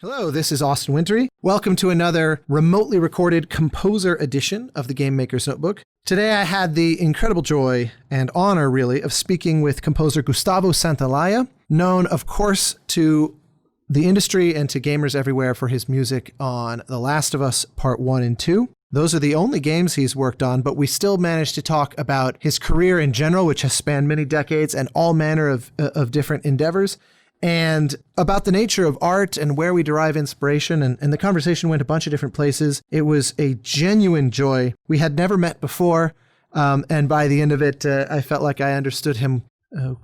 Hello, this is Austin Wintory. Welcome to another remotely recorded composer edition of the Game Maker's Notebook. Today I had the incredible joy and honor, really, of speaking with composer Gustavo Santaolalla, known, of course, to the industry and to gamers everywhere for his music on The Last of Us Part 1 and 2. Those are the only games he's worked on, but we still managed to talk about his career in general, which has spanned many decades and all manner of different endeavors, and about the nature of art and where we derive inspiration. And the conversation went a bunch of different places. It was a genuine joy. We had never met before. And by the end of it, I felt like I understood him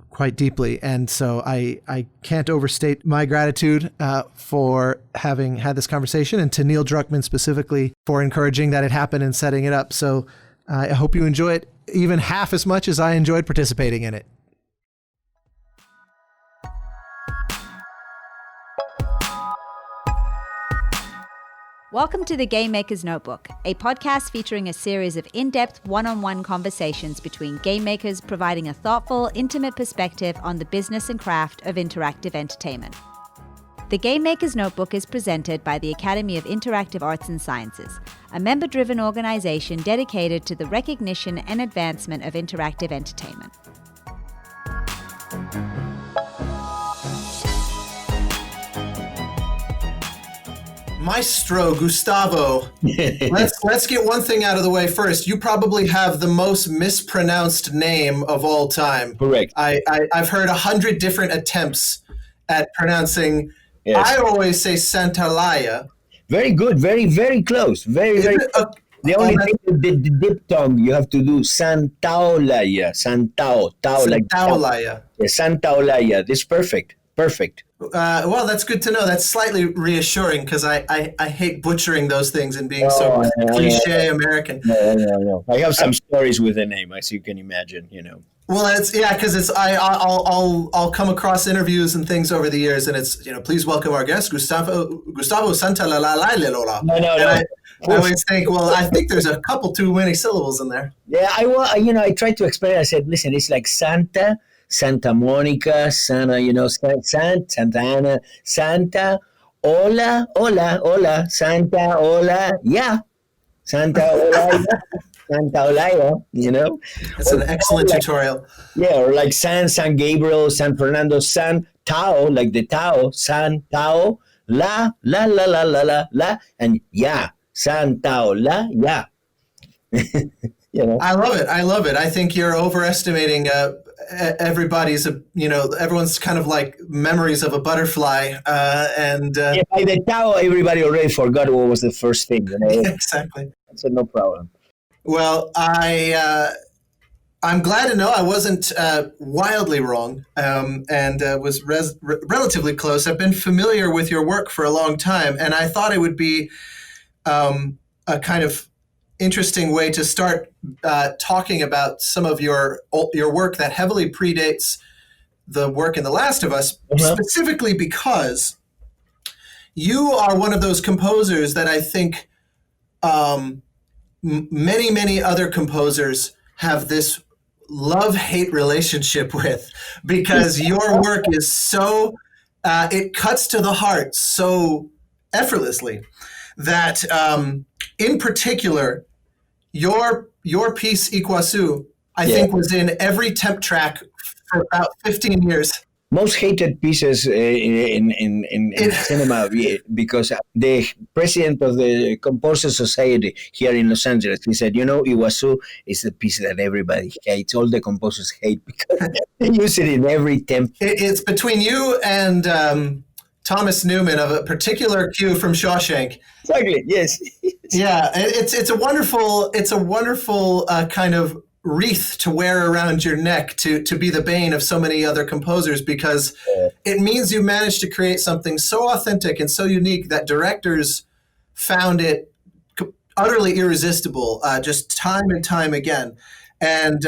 quite deeply. And so I can't overstate my gratitude for having had this conversation, and to Neil Druckmann specifically for encouraging that it happened and setting it up. So I hope you enjoy it even half as much as I enjoyed participating in it. Welcome to the Game Maker's Notebook, a podcast featuring a series of in-depth one-on-one conversations between game makers providing a thoughtful, intimate perspective on the business and craft of interactive entertainment. The Game Maker's Notebook is presented by the Academy of Interactive Arts and Sciences, a member-driven organization dedicated to the recognition and advancement of interactive entertainment. Maestro Gustavo, let's get one thing out of the way first. You probably have the most mispronounced name of all time. Correct. I've heard 100 different attempts at pronouncing. Yes. I always say Santaolalla. Very good. Very, very close. Very close. The only thing with the diphthong, you have to do Santaolalla. Santaolalla. Santaolalla. This is perfect. Perfect. Well, that's good to know. That's slightly reassuring because I hate butchering those things and being so cliche American. No. I have some stories with the name, as you can imagine. Well, because I'll come across interviews and things over the years, and it's please welcome our guest Gustavo Santaolalla. No. I always think, well, I think there's a couple too many syllables in there. Yeah, I tried to explain. I said, listen, it's like Santa Monica, Santa Ana, Santa, hola, Santa, hola, yeah, Santa, hola, Santa Olaya, That's an excellent tutorial. Yeah, or like San Gabriel, San Fernando, San Tao, like the Tao, San Tao, la, and yeah, San Tao, la, yeah. I love it. I think you're overestimating everybody's, everyone's kind of like memories of a butterfly. By the Tao, everybody already forgot what was the first thing. Exactly. So no problem. Well, I'm glad to know I wasn't wildly wrong, and was relatively close. I've been familiar with your work for a long time, and I thought it would be a kind of interesting way to start talking about some of your work that heavily predates the work in The Last of Us, specifically because you are one of those composers that I think many other composers have this love-hate relationship with, because your work is so, it cuts to the heart so effortlessly that in particular, your piece Ikwasu, I think, was in every temp track for about 15 years. Most hated pieces in cinema, because the president of the Composer Society here in Los Angeles, he said, Ikwasu is the piece that everybody hates. All the composers hate because they use it in every temp. It's between you and Thomas Newman of a particular cue from Shawshank. Exactly. Yes. Yeah, it's a wonderful kind of wreath to wear around your neck to be the bane of so many other composers, because it means you managed to create something so authentic and so unique that directors found it utterly irresistible, just time and time again. And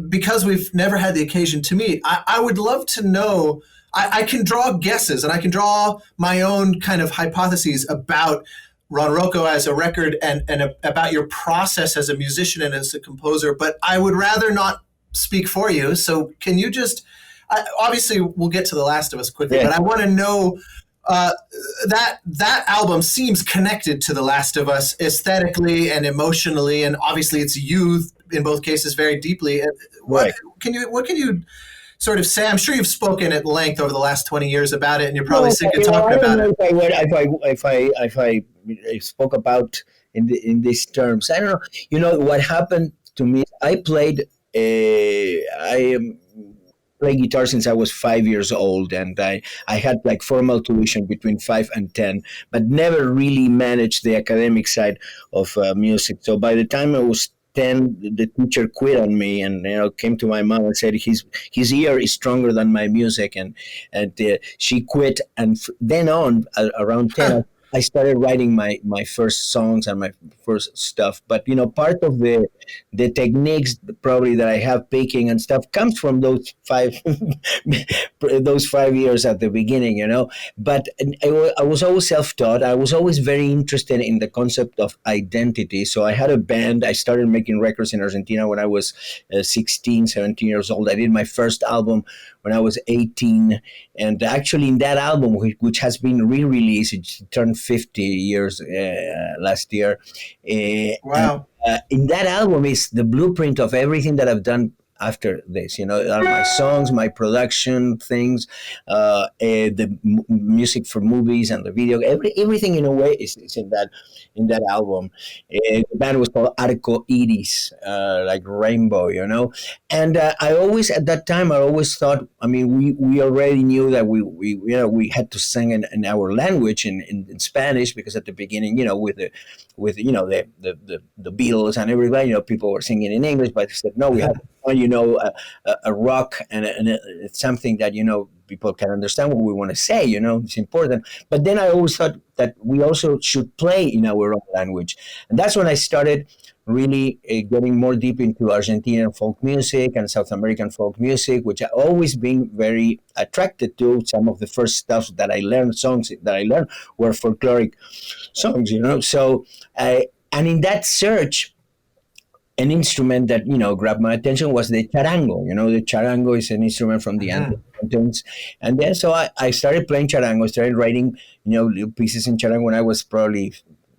because we've never had the occasion to meet, I would love to know. I can draw guesses and I can draw my own kind of hypotheses about Ron Rocco as a record and about your process as a musician and as a composer, but I would rather not speak for you. So can you just, obviously we'll get to The Last of Us quickly, but I want to know that album seems connected to The Last of Us aesthetically and emotionally, and obviously it's youth in both cases very deeply. What can you sort of say? I'm sure you've spoken at length over the last 20 years about it, and you're probably sick of talking about it. If I spoke about in these terms, I don't know. You know what happened to me? I am play guitar since I was 5 years old, and I had like formal tuition between 5 and 10, but never really managed the academic side of music. So by the time I was 10, the teacher quit on me, and came to my mom and said his ear is stronger than my music, and she quit. And then on around 10. I started writing my first songs and my first stuff. But part of the techniques probably that I have picking and stuff comes from those 5 years at the beginning. But I was always self-taught. I was always very interested in the concept of identity. So I had a band. I started making records in Argentina when I was 16, 17 years old. I did my first album when I was 18. And actually in that album, which has been re-released, it turned 50 years last year. Wow. And, in that album is the blueprint of everything that I've done after this. My songs, my production things, the music for movies and the video, everything in a way is in that album. The band was called Arco Iris, like rainbow, And I always, at that time, I always thought, I mean, we already knew that we had to sing in our language in Spanish, because at the beginning, with the Beatles and everybody, people were singing in English, but I said, no, we have a rock and it's something that, people can understand what we want to say, it's important. But then I always thought that we also should play in our own language. And that's when I started really getting more deep into Argentinian folk music and South American folk music, which I've always been very attracted to. Some of the first stuff that I learned, songs that I learned, were folkloric songs, So, and in that search, an instrument that grabbed my attention was the charango. The charango is an instrument from the Andes Mountains, and then so I started playing charango. Started writing little pieces in charango when I was probably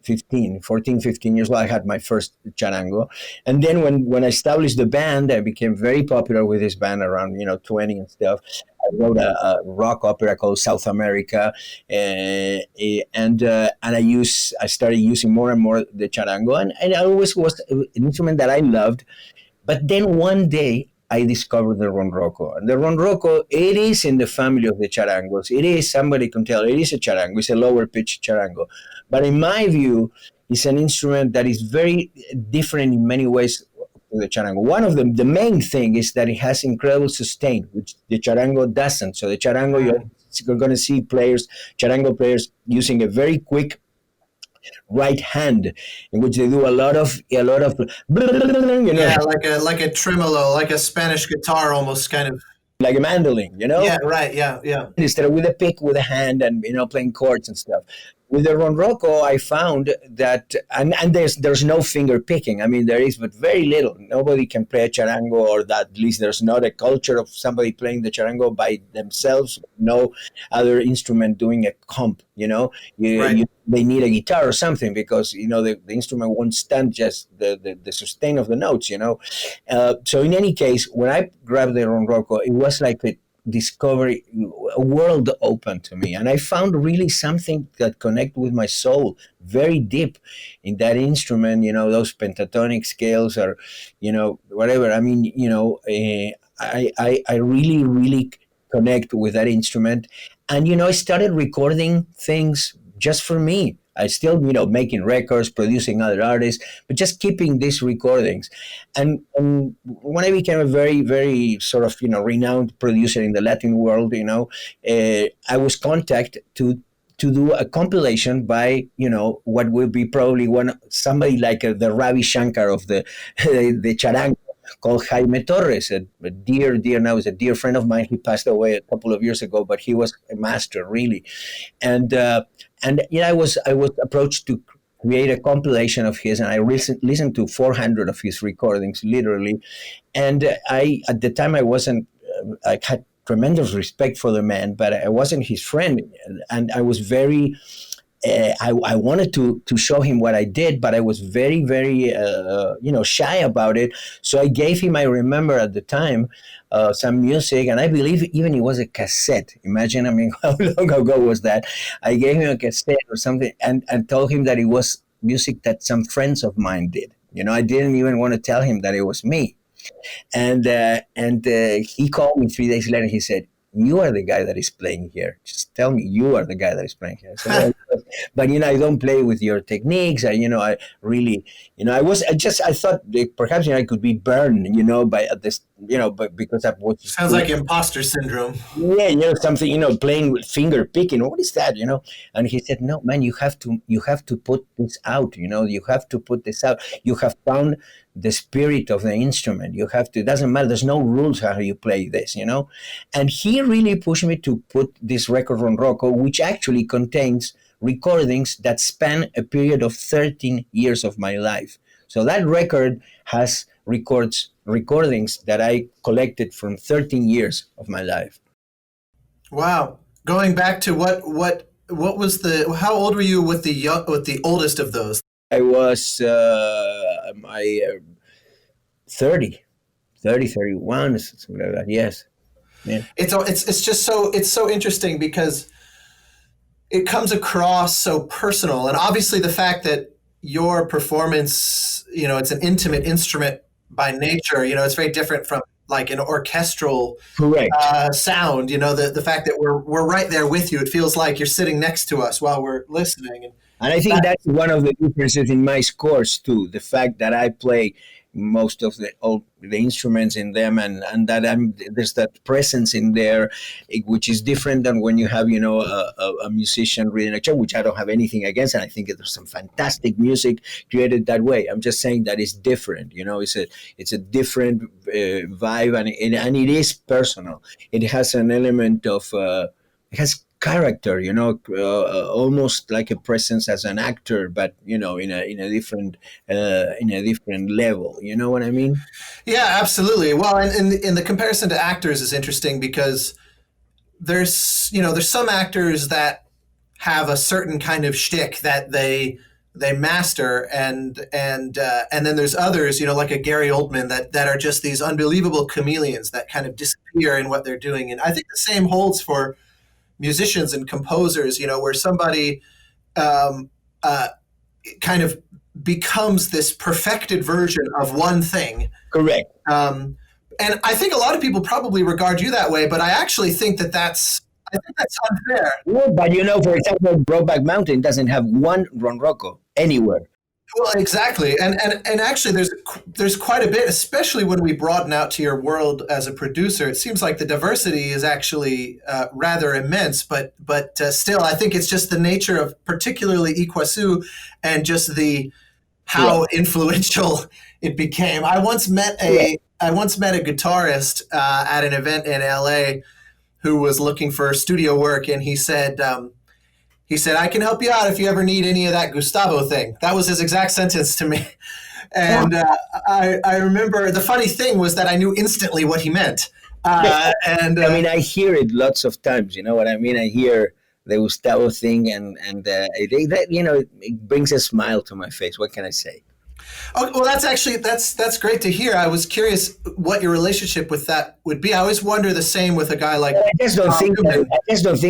14, 15 years old. I had my first charango, and then when I established the band, I became very popular with this band around 20 and stuff. I wrote a rock opera called South America, and I started using more and more the charango, and it always was an instrument that I loved. But then one day I discovered the ronroco, and the ronroco, it is in the family of the charangos. It is, somebody can tell, it is a charango. It's a lower pitch charango, but in my view, it's an instrument that is very different in many ways. The charango. One of them, the main thing, is that it has incredible sustain, which the charango doesn't. So the charango, you're going to see charango players using a very quick right hand, in which they do a lot of Yeah, like a tremolo, like a Spanish guitar, almost, kind of like a mandolin, Yeah, right. Yeah. Instead of with a pick, with a hand, and playing chords and stuff. With the ronroco, I found that, and there's no finger picking. I mean, there is, but very little. Nobody can play a charango, or that at least there's not a culture of somebody playing the charango by themselves. No other instrument doing a comp. They need a guitar or something, because the instrument won't stand just the sustain of the notes. So in any case, when I grabbed the ronroco, it was like a discovery, a world open to me, and I found really something that connected with my soul very deep in that instrument. Those pentatonic scales, or whatever. I mean, I really connect with that instrument, and I started recording things just for me. I still, making records, producing other artists, but just keeping these recordings. And when I became a very, very sort of, renowned producer in the Latin world, I was contacted to do a compilation by, what will be probably somebody like the Ravi Shankar of the charango, called Jaime Torres, a dear now is a dear friend of mine. He passed away a couple of years ago, but he was a master, really. And I was approached to create a compilation of his, and I listened to 400 of his recordings, literally. And at the time I had tremendous respect for the man, but I wasn't his friend, and I was very. I wanted to show him what I did, but I was very, very, shy about it. So I gave him, I remember at the time, some music, and I believe even it was a cassette. Imagine, I mean, how long ago was that? I gave him a cassette or something, and told him that it was music that some friends of mine did. I didn't even want to tell him that it was me. And he called me 3 days later. He said, "You are the guy that is playing here. Just tell me you are the guy that is playing here." I said, "Well, but I don't play with your techniques. I really, I thought that perhaps I could be burned, by this, but because I was Sounds like imposter syndrome. Yeah, something, playing with finger picking. What is that, And he said, "No, man, you have to put this out. You have to put this out. You have found the spirit of the instrument. You have to. It doesn't matter. There's no rules how you play this, And he really pushed me to put this record on Rocco, which actually contains recordings that span a period of 13 years of my life. So that record has recordings that I collected from 13 years of my life. Wow. Going back to what was how old were you with the oldest of those? I was 30, 31, something like that. Yes. Yeah. It's just so interesting because it comes across so personal, and obviously the fact that your performance, it's an intimate instrument by nature. It's very different from like an orchestral sound. The fact that we're right there with you. It feels like you're sitting next to us while we're listening. And I think that's one of the differences in my scores too. The fact that I play most of the instruments in them, and that there's that presence in there, which is different than when you have a musician reading a chart, which I don't have anything against, and I think there's some fantastic music created that way. I'm just saying that it's different. It's a different vibe, and it is personal. It has an element of it has character, almost like a presence as an actor, but in a different level. You know what I mean? Yeah, absolutely. Well, and in the comparison to actors is interesting because there's some actors that have a certain kind of shtick that they master, and then there's others, like a Gary Oldman that are just these unbelievable chameleons that kind of disappear in what they're doing. And I think the same holds for musicians and composers, where somebody kind of becomes this perfected version of one thing. Correct. And I think a lot of people probably regard you that way, but I actually think that's unfair. Yeah, but for example, Brokeback Mountain doesn't have one Ron Rocco anywhere. Well, exactly, and actually, there's quite a bit, especially when we broaden out to your world as a producer. It seems like the diversity is actually rather immense, but still, I think it's just the nature of particularly Ikwasu and just how influential it became. I once met a guitarist at an event in LA who was looking for studio work, and he said, "I can help you out if you ever need any of that Gustavo thing." That was his exact sentence to me. And I remember the funny thing was that I knew instantly what he meant. I hear it lots of times. You know what I mean? I hear the Gustavo thing, and it brings a smile to my face. What can I say? Oh, well, that's great to hear. I was curious what your relationship with that would be. I always wonder the same with a guy like. I just don't think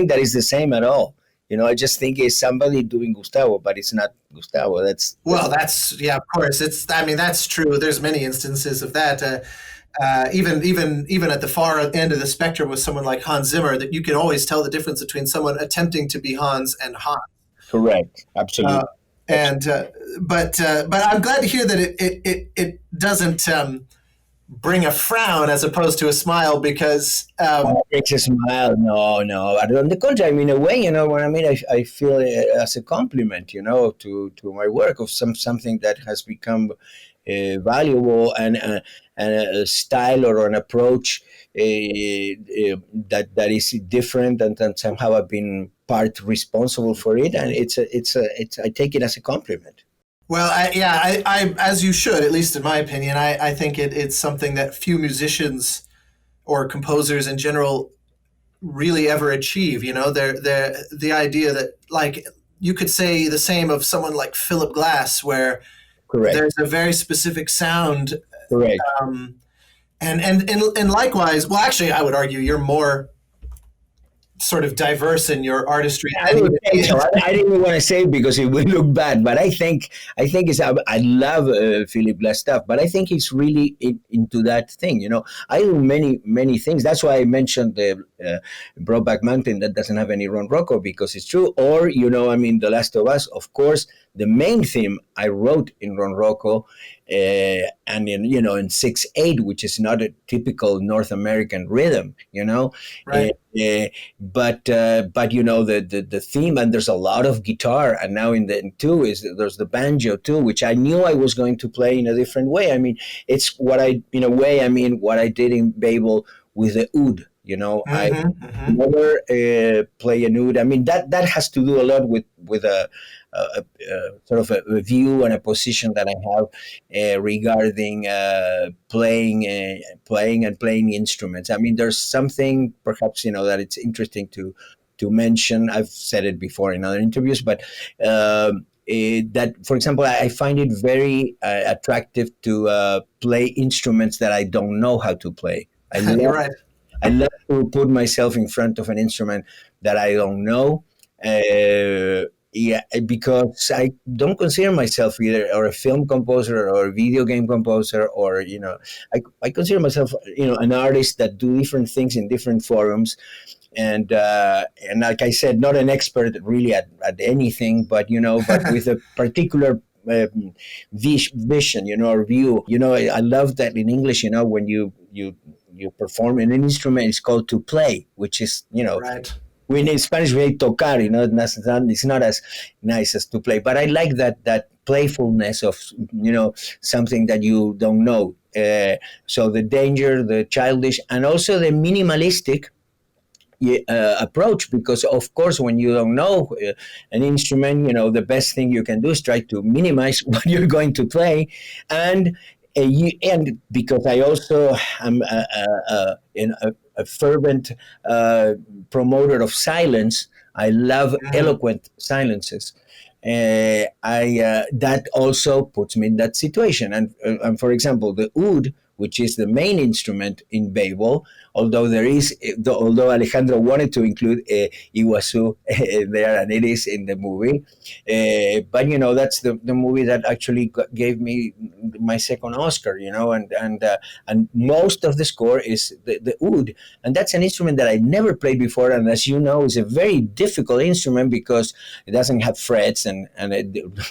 that is the same at all. I just think it's somebody doing Gustavo, but it's not Gustavo. That's of course. That's true. There's many instances of that. Even at the far end of the spectrum with someone like Hans Zimmer, that you can always tell the difference between someone attempting to be Hans and Hans. Correct. Absolutely. But I'm glad to hear that it doesn't bring a frown as opposed to a smile, because it's a smile. No. On the contrary, in a way, what I mean. I feel it as a compliment, to my work of something that has become valuable, and a style or an approach that is different, and somehow I've been part responsible for it, and I take it as a compliment. Well, I as you should, at least in my opinion. I think it's something that few musicians or composers in general really ever achieve. The idea that, like, you could say the same of someone like Philip Glass, where Correct. there's a very specific sound. Correct. And likewise, well, actually, I would argue you're more sort of diverse in your artistry. I would say so. I didn't want to say it because it would look bad, but I think it's. I love Philip Glass stuff, but I think he's really into that thing. I do many things. That's why I mentioned the Brokeback Mountain that doesn't have any Ron Rocco, because it's true. Or The Last of Us. Of course, the main theme I wrote in Ron Rocco. And in 6/8, which is not a typical North American rhythm, Right. But the theme, and there's a lot of guitar, and now in the two there's the banjo too, which I knew I was going to play in a different way. It's what I did in Babel with the oud. I never play an oud. That has to do a lot with a sort of a view and a position that I have regarding playing instruments. There's something perhaps that it's interesting to mention. I've said it before in other interviews, but that, for example, I find it very attractive to play instruments that I don't know how to play. You're right. I love to put myself in front of an instrument that I don't know. Because I don't consider myself either or a film composer or a video game composer, or I consider myself an artist that do different things in different forums, and like I said, not an expert really at anything, but but with a particular vision, or view. I love that in English, when you perform in an instrument, it's called to play, which is Right. in Spanish we say tocar, it's not as nice as to play, but I like that playfulness of something that you don't know. So the danger, the childish, and also the minimalistic approach, because of course when you don't know an instrument, the best thing you can do is try to minimize what you're going to play, and because I also am a fervent promoter of silence. I love eloquent silences. That also puts me in that situation. And for example, the oud, which is the main instrument in Babel, although Alejandro wanted to include Ikwasu there, and it is in the movie, but that's the movie that actually gave me my second Oscar, and most of the score is the oud, and that's an instrument that I never played before, and as you know, is a very difficult instrument because it doesn't have frets, and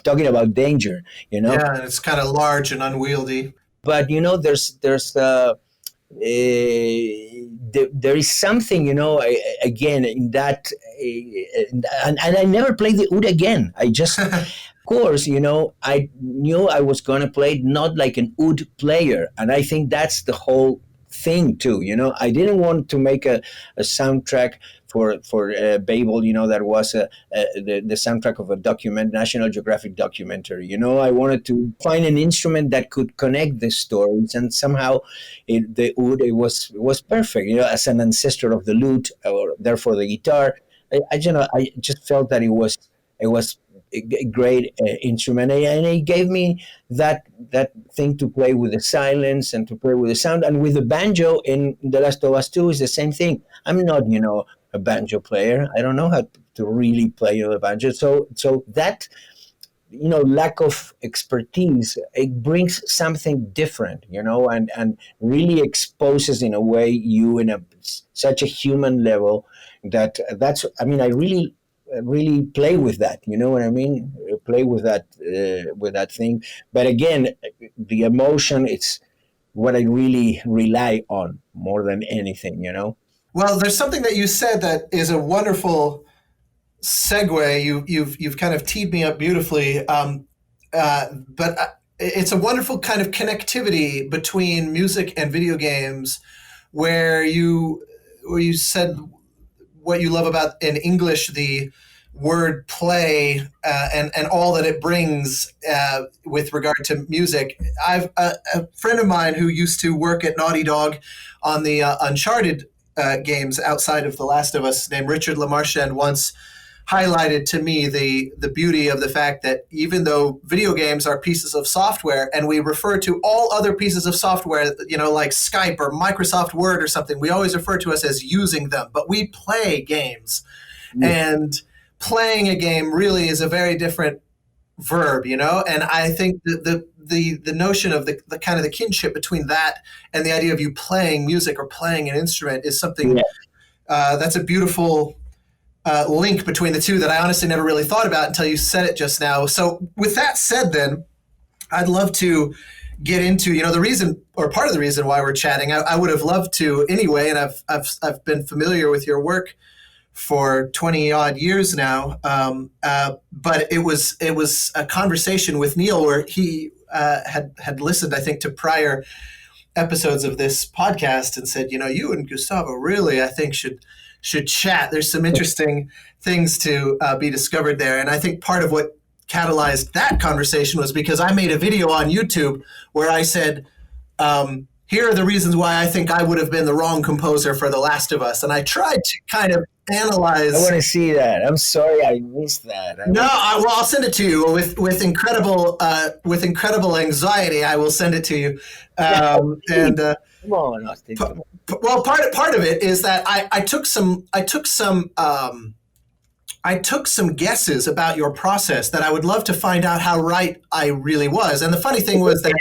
talking about danger, Yeah, it's kind of large and unwieldy. But there's there is something again in that, and I never played the oud again. I just, of course, I knew I was gonna play not like an oud player, and I think that's the whole thing too. I didn't want to make a soundtrack for Babel, that was the soundtrack of a National Geographic documentary. I wanted to find an instrument that could connect the stories, and somehow the oud, it was perfect. As an ancestor of the lute, or therefore the guitar, I just felt that it was a great instrument, and it gave me that thing to play with the silence and to play with the sound. And with the banjo in The Last of Us 2 is the same thing. I'm not a banjo player. I don't know how to really play the banjo. So that lack of expertise, it brings something different, and really exposes in a way you in such a human level that's I really play with that. You know what I mean? Play with that thing. But again, the emotion, it's what I really rely on more than anything. Well, there's something that you said that is a wonderful segue. You've kind of teed me up beautifully. But it's a wonderful kind of connectivity between music and video games, where you said what you love about in English the word play and all that it brings with regard to music. I've a friend of mine who used to work at Naughty Dog on the Uncharted games outside of The Last of Us named Richard Lamarchand once highlighted to me the beauty of the fact that even though video games are pieces of software and we refer to all other pieces of software, like Skype or Microsoft Word or something, we always refer to us as using them, but we play games. And playing a game really is a very different verb, and I think the notion of the kind of the kinship between that and the idea of you playing music or playing an instrument is something that's a beautiful link between the two that I honestly never really thought about until you said it just now. So with that said, then I'd love to get into, the reason, or part of the reason why we're chatting. I would have loved to anyway, and I've been familiar with your work for 20 odd years now. But it was a conversation with Neil where he had listened, I think, to prior episodes of this podcast and said, you and Gustavo really, I think, should chat. There's some interesting things to be discovered there. And I think part of what catalyzed that conversation was because I made a video on YouTube where I said, here are the reasons why I think I would have been the wrong composer for The Last of Us. And I tried to kind of analyze. I want to see that. I'm sorry I missed that. I'll send it to you with incredible anxiety. I will send it to you. Come on, Austin. Well, part of it is that I took some guesses about your process that I would love to find out how right I really was. And the funny thing was that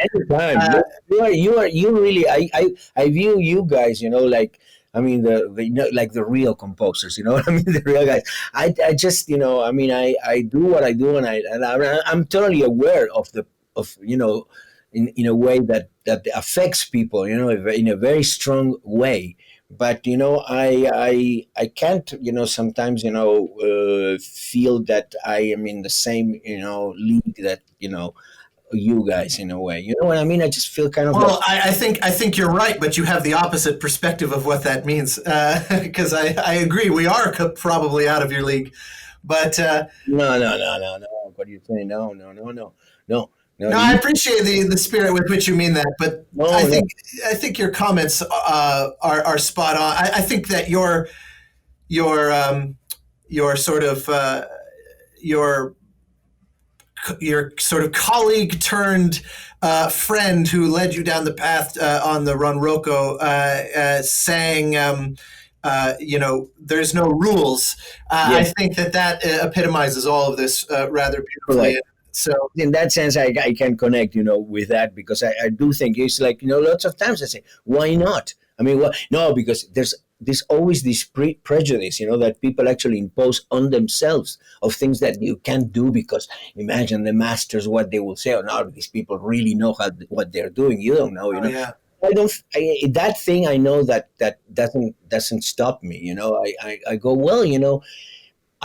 you really I view you guys, like, I mean, the real composers, what I mean, the real guys. I just, I do what I do, and I'm totally aware of in a way that affects people, in a very strong way. But I can't sometimes feel that I am in the same league that you guys in a way. You know what I mean? I just feel kind of. Well, I think you're right, but you have the opposite perspective of what that means. Because I agree, we are probably out of your league, but no. What are you saying? No. No, I appreciate the spirit with which you mean that, but I think your comments are spot on. I think that your sort of your sort of colleague turned friend who led you down the path on the Run Rocco, saying, there's no rules. I think that epitomizes all of this rather beautifully. Right. So in that sense, I can connect, with that, because I do think it's like, lots of times I say, why not? I mean, no, because there's always this prejudice, that people actually impose on themselves of things that you can't do because imagine the masters, what they will say, no, these people really know what they're doing. You don't know, Yeah. That thing, I know that doesn't stop me, I go, well,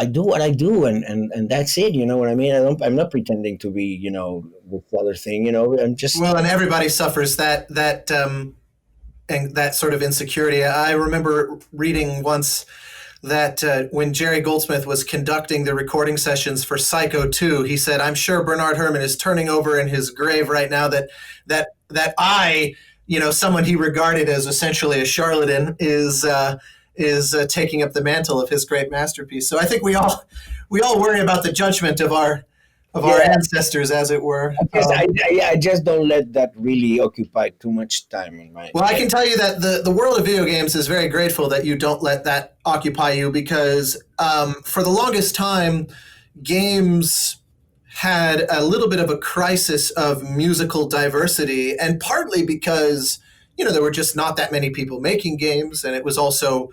I do what I do, and that's it. You know what I mean? I'm not pretending to be, this other thing. I'm just. Well, and everybody suffers that and that sort of insecurity. I remember reading once that when Jerry Goldsmith was conducting the recording sessions for Psycho 2, he said, "I'm sure Bernard Herrmann is turning over in his grave right now that I, someone he regarded as essentially a charlatan, is taking up the mantle of his great masterpiece." So I think we all worry about the judgment of our ancestors, as it were. I just don't let that really occupy too much time in my. Well, I can tell you that the world of video games is very grateful that you don't let that occupy you, because for the longest time, games had a little bit of a crisis of musical diversity, and partly because there were just not that many people making games, and it was also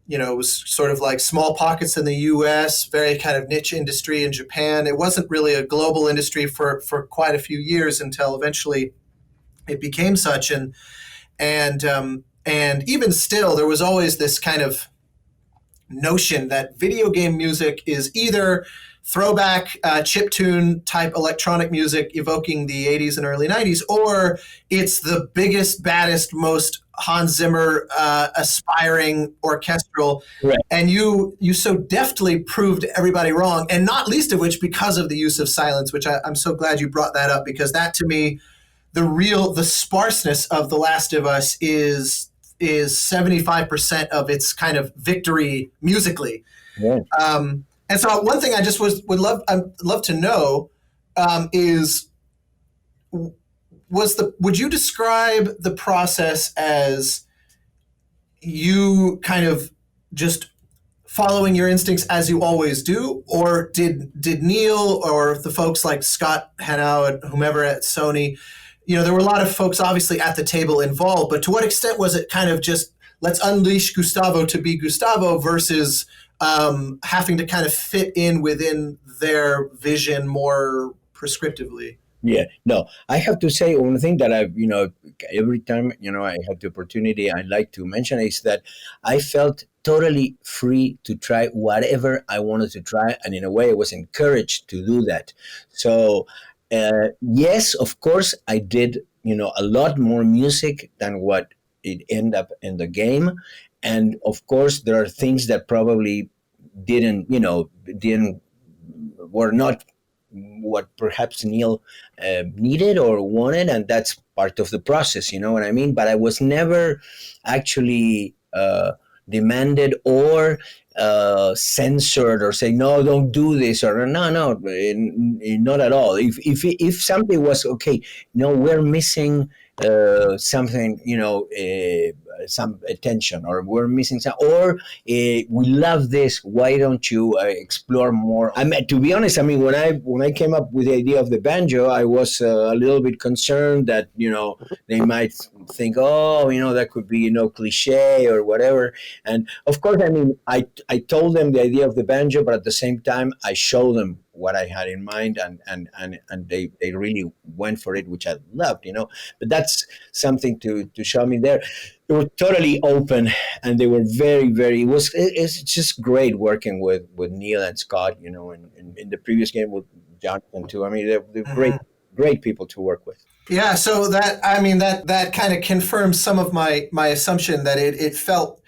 it was sort of like small pockets in the U.S., very kind of niche industry in Japan. It wasn't really a global industry for quite a few years until eventually it became such. And even still, there was always this kind of notion that video game music is either throwback chiptune type electronic music evoking the 80s and early 90s, or it's the biggest, baddest, most Hans Zimmer aspiring orchestral. Right. And you so deftly proved everybody wrong, and not least of which because of the use of silence, which I'm so glad you brought that up, because that, to me, the sparseness of The Last of Us is is 75% of its kind of victory musically. Yeah. And so one thing I just would love to know is would you describe the process as you kind of just following your instincts as you always do, or did Neil or the folks like Scott Hanow and whomever at Sony, there were a lot of folks obviously at the table involved, but to what extent was it kind of just let's unleash Gustavo to be Gustavo versus having to kind of fit in within their vision more prescriptively? Yeah, no, I have to say one thing that every time, I have the opportunity, I like to mention is that I felt totally free to try whatever I wanted to try. And in a way, I was encouraged to do that. So, yes, of course, I did, a lot more music than what it ended up in the game. And of course, there are things that probably were not what perhaps Neil needed or wanted, and that's part of the process, you know what I mean? But I was never actually demanded or censored or say, no, don't do this, or no, not at all. If something was, okay, no, we're missing something, some attention, or we're missing some, or we love this, why don't you explore more? I mean, to be honest, when I came up with the idea of the banjo, I was a little bit concerned that they might think, oh, that could be cliche or whatever. And of course, I told them the idea of the banjo, but at the same time I showed them what I had in mind, and they really went for it, which I loved, But that's something to show me there. They were totally open, and they were very, very. It's just great working with Neil and Scott, and in the previous game with Jonathan too. They're great people to work with. Yeah, so that kind of confirms some of my assumption that it felt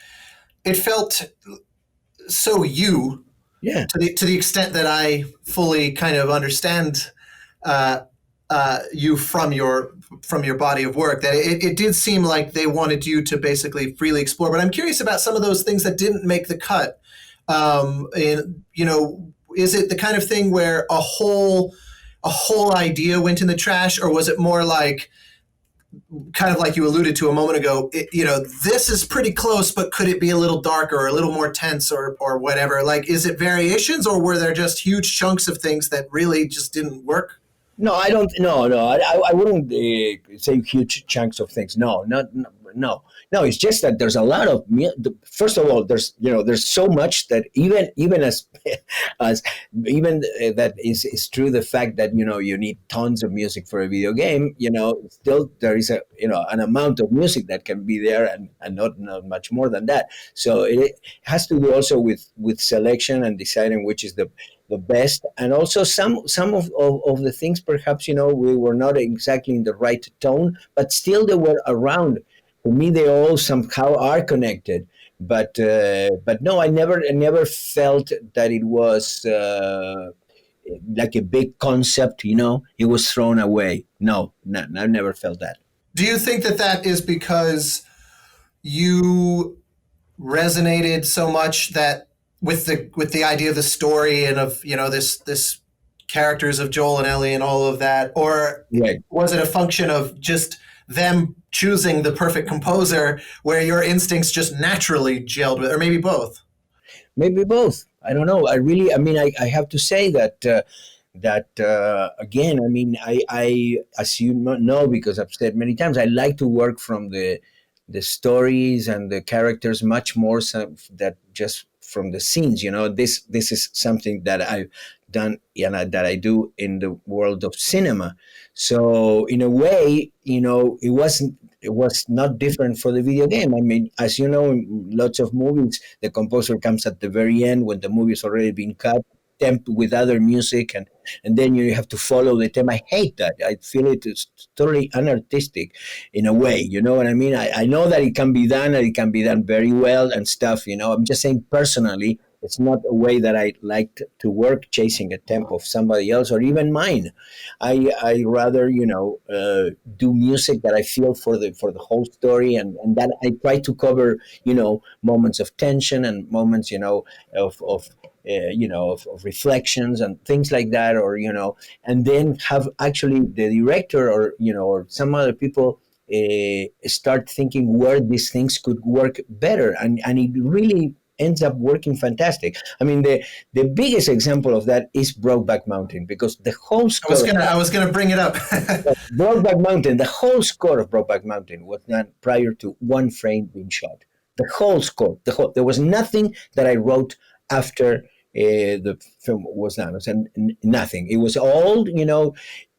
so you. Yeah. To the extent that I fully kind of understand you from your body of work, that it did seem like they wanted you to basically freely explore. But I'm curious about some of those things that didn't make the cut. Is it the kind of thing where a whole idea went in the trash, or was it more like, kind of like you alluded to a moment ago, this is pretty close, but could it be a little darker or a little more tense or whatever? Like, is it variations, or were there just huge chunks of things that really just didn't work? No, I don't. No, I wouldn't say huge chunks of things. No. It's just that there's a lot of. First of all, there's so much that even as that is true. The fact that you need tons of music for a video game. Still there is an amount of music that can be there, and not much more than that. So it has to do also with selection and deciding which is the best, and also some of the things perhaps we were not exactly in the right tone, but still they were around. For me, they all somehow are connected, but no, I never felt that it was like a big concept. It was thrown away. No, I never felt that. Do you think that is because you resonated so much that with the idea of the story and of this characters of Joel and Ellie and all of that, or right. Was it a function of just them choosing the perfect composer where your instincts just naturally gelled with, or maybe both? Maybe both. I don't know. I have to say that again, I as you know, because I've said many times, I like to work from the stories and the characters much more that just from the scenes. This is something that I've done and that I do in the world of cinema. So in a way, it was not different for the video game. As you know, in lots of movies, the composer comes at the very end when the movie's already been cut, temp with other music, and then you have to follow the theme. I hate that. I feel it is totally unartistic in a way. You know what I mean? I know that it can be done, and it can be done very well and stuff. I'm just saying personally, It's not a way that I like to work, chasing a tempo of somebody else or even mine. I rather, do music that I feel for the whole story, and that I try to cover, moments of tension and moments, of reflections and things like that, or and then have actually the director or some other people start thinking where these things could work better, and it really ends up working fantastic. I mean, the biggest example of that is Brokeback Mountain, because the whole score I was gonna bring it up. Brokeback Mountain, the whole score of Brokeback Mountain was done prior to one frame being shot. The whole score, there was nothing that I wrote after the film was done. And nothing. It was all,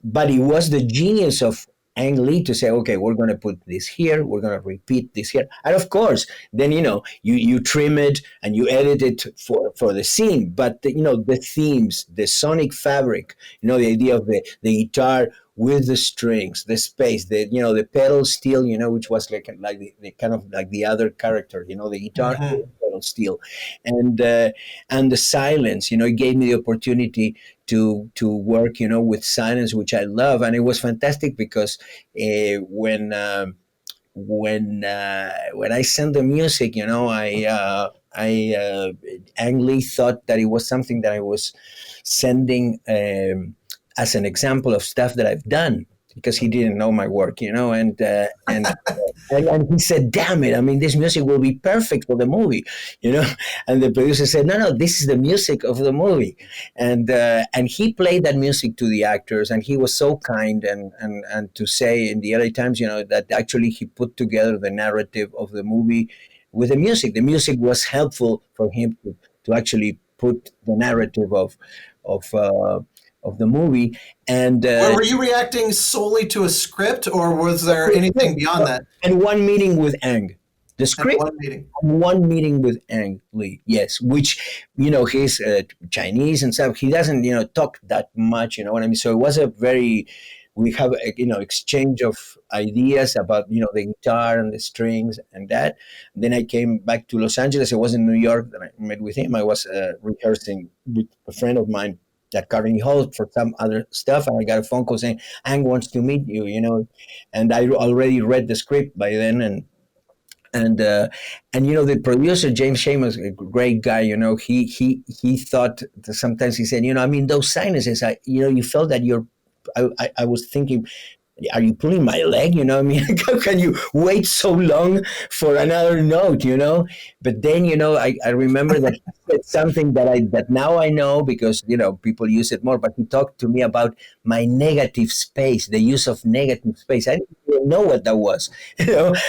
but it was the genius of Ang Lee to say, okay, we're going to put this here, we're going to repeat this here, and of course, then you trim it and you edit it for the scene. But the themes, the sonic fabric, the idea of the guitar with the strings, the space, the pedal steel, which was like the kind of like the other character, the guitar. Mm-hmm. Pedal steel, and the silence. It gave me the opportunity to work, with silence, which I love, and it was fantastic because when I sent the music, Ang Lee thought that it was something that I was sending as an example of stuff that I've done, because he didn't know my work, and he said, damn it, I mean, this music will be perfect for the movie, and the producer said, no, this is the music of the movie. And he played that music to the actors, and he was so kind and to say in the LA Times, that actually he put together the narrative of the movie with the music. The music was helpful for him to actually put the narrative of the movie. And were you reacting solely to a script, or was there anything beyond that? And one meeting with Ang. The script. And one meeting with Ang Lee, yes, which, he's Chinese and stuff. He doesn't, talk that much, you know what I mean? So it was we have a, exchange of ideas about, the guitar and the strings and that. And then I came back to Los Angeles. I was in New York, and I met with him. I was rehearsing with a friend of mine at Carnegie Hall for some other stuff, and I got a phone call saying Ang wants to meet you, and I already read the script by then, and the producer James Shamus, a great guy, he thought that sometimes he said, those silences, you felt that I was thinking, are you pulling my leg? How can you wait so long for another note, But then, I remember that he said something that now I know, because, people use it more, but he talked to me about my negative space, the use of negative space. I didn't even know what that was,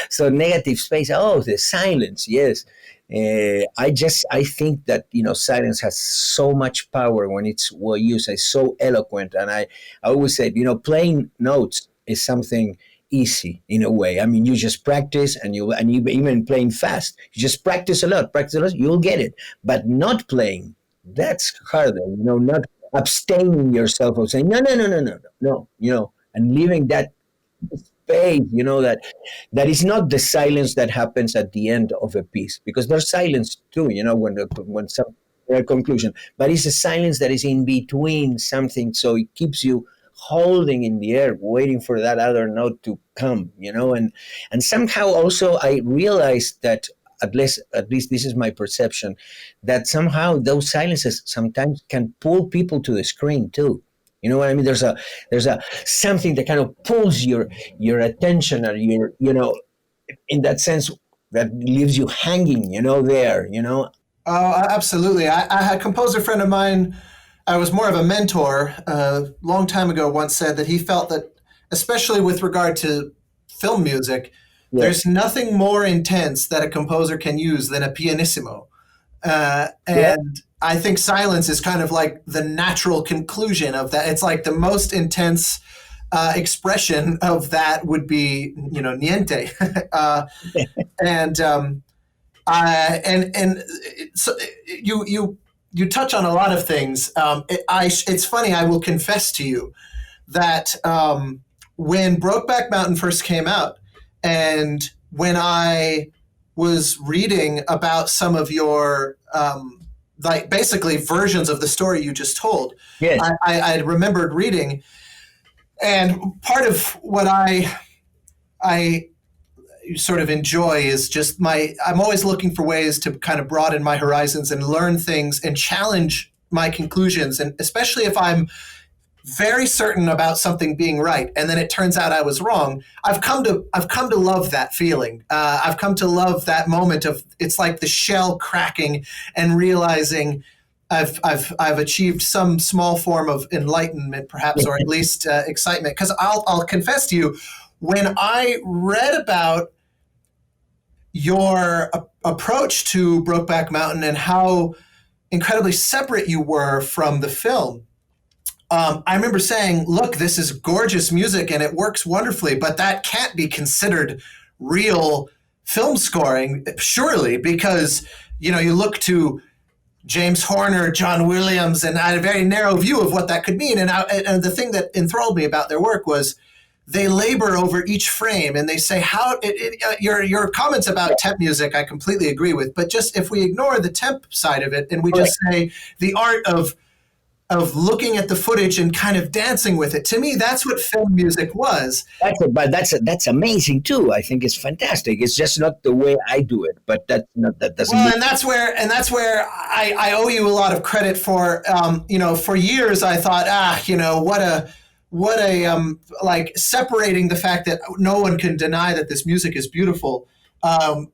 So negative space, the silence, yes. I think that, silence has so much power when it's well used. It's so eloquent. And I always say, playing notes is something easy in a way. I mean, you just practice, and you even playing fast, you just practice a lot, you'll get it. But not playing, that's harder, not abstaining yourself of saying, no, and leaving that space, that is not the silence that happens at the end of a piece, because there's silence too, when some conclusion, but it's a silence that is in between something, so it keeps you holding in the air, waiting for that other note to come, and somehow also I realized that, at least this is my perception, that somehow those silences sometimes can pull people to the screen too. You know what I mean? There's a something that kind of pulls your attention, or your, in that sense, that leaves you hanging, there, Oh, absolutely. I had a composer friend of mine, I was more of a mentor, a long time ago, once said that he felt that, especially with regard to film music, yes, there's nothing more intense that a composer can use than a pianissimo. And I think silence is kind of like the natural conclusion of that. It's like the most intense expression of that would be, niente. And so you touch on a lot of things. It's funny, I will confess to you that when Brokeback Mountain first came out, and when I was reading about some of your like basically versions of the story you just told. Yes. I remembered reading, and part of what I sort of enjoy is just I'm always looking for ways to kind of broaden my horizons and learn things and challenge my conclusions. And especially if I'm very certain about something being right, and then it turns out I was wrong. I've come to love that feeling. I've come to love that moment of, it's like the shell cracking and realizing I've achieved some small form of enlightenment, perhaps, or at least excitement. Because I'll confess to you, when I read about your approach to Brokeback Mountain and how incredibly separate you were from the film, I remember saying, look, this is gorgeous music and it works wonderfully, but that can't be considered real film scoring, surely, because, you look to James Horner, John Williams, and I had a very narrow view of what that could mean. And the thing that enthralled me about their work was they labor over each frame, and they say your comments about temp music, I completely agree with, but just if we ignore the temp side of it and we just say the art of looking at the footage and kind of dancing with it. To me, that's what film music was. That's amazing too. I think it's fantastic. It's just not the way I do it, but that doesn't. Well, and that's where I owe you a lot of credit for. For years I thought, what a like separating the fact that no one can deny that this music is beautiful. And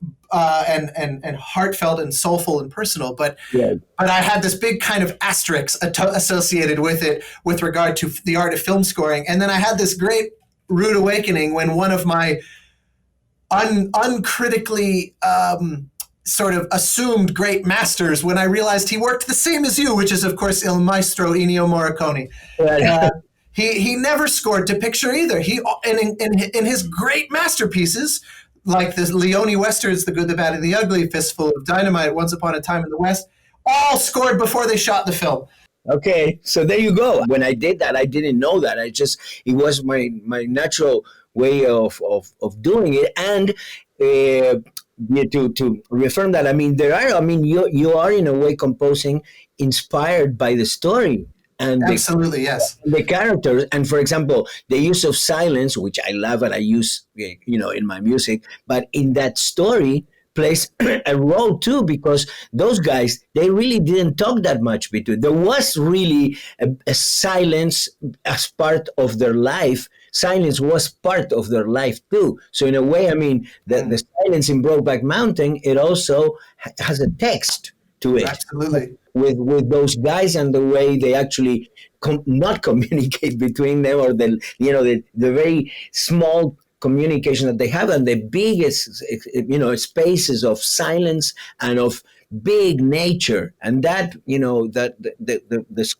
heartfelt and soulful and personal, but I had this big kind of asterisk associated with it with regard to the art of film scoring. And then I had this great rude awakening when one of my uncritically sort of assumed great masters, when I realized he worked the same as you, which is of course Il Maestro Ennio Morricone. He never scored to picture either. He in his great masterpieces, like the Leone Westerns, The Good, the Bad, and the Ugly, Fistful of Dynamite, Once Upon a Time in the West, all scored before they shot the film. Okay, so there you go. When I did that, I didn't know that. It was my natural way of doing it. And to reaffirm that, you are in a way composing inspired by the story. And absolutely, yes. The characters, and for example, the use of silence, which I love and I use, in my music, but in that story plays a role too, because those guys, they really didn't talk that much between. There was really a silence as part of their life. Silence was part of their life too. So in a way, the silence in Brokeback Mountain, it also has a text to it. Absolutely. With those guys and the way they actually not communicate between them, or the very small communication that they have, and the biggest spaces of silence and of big nature, and that the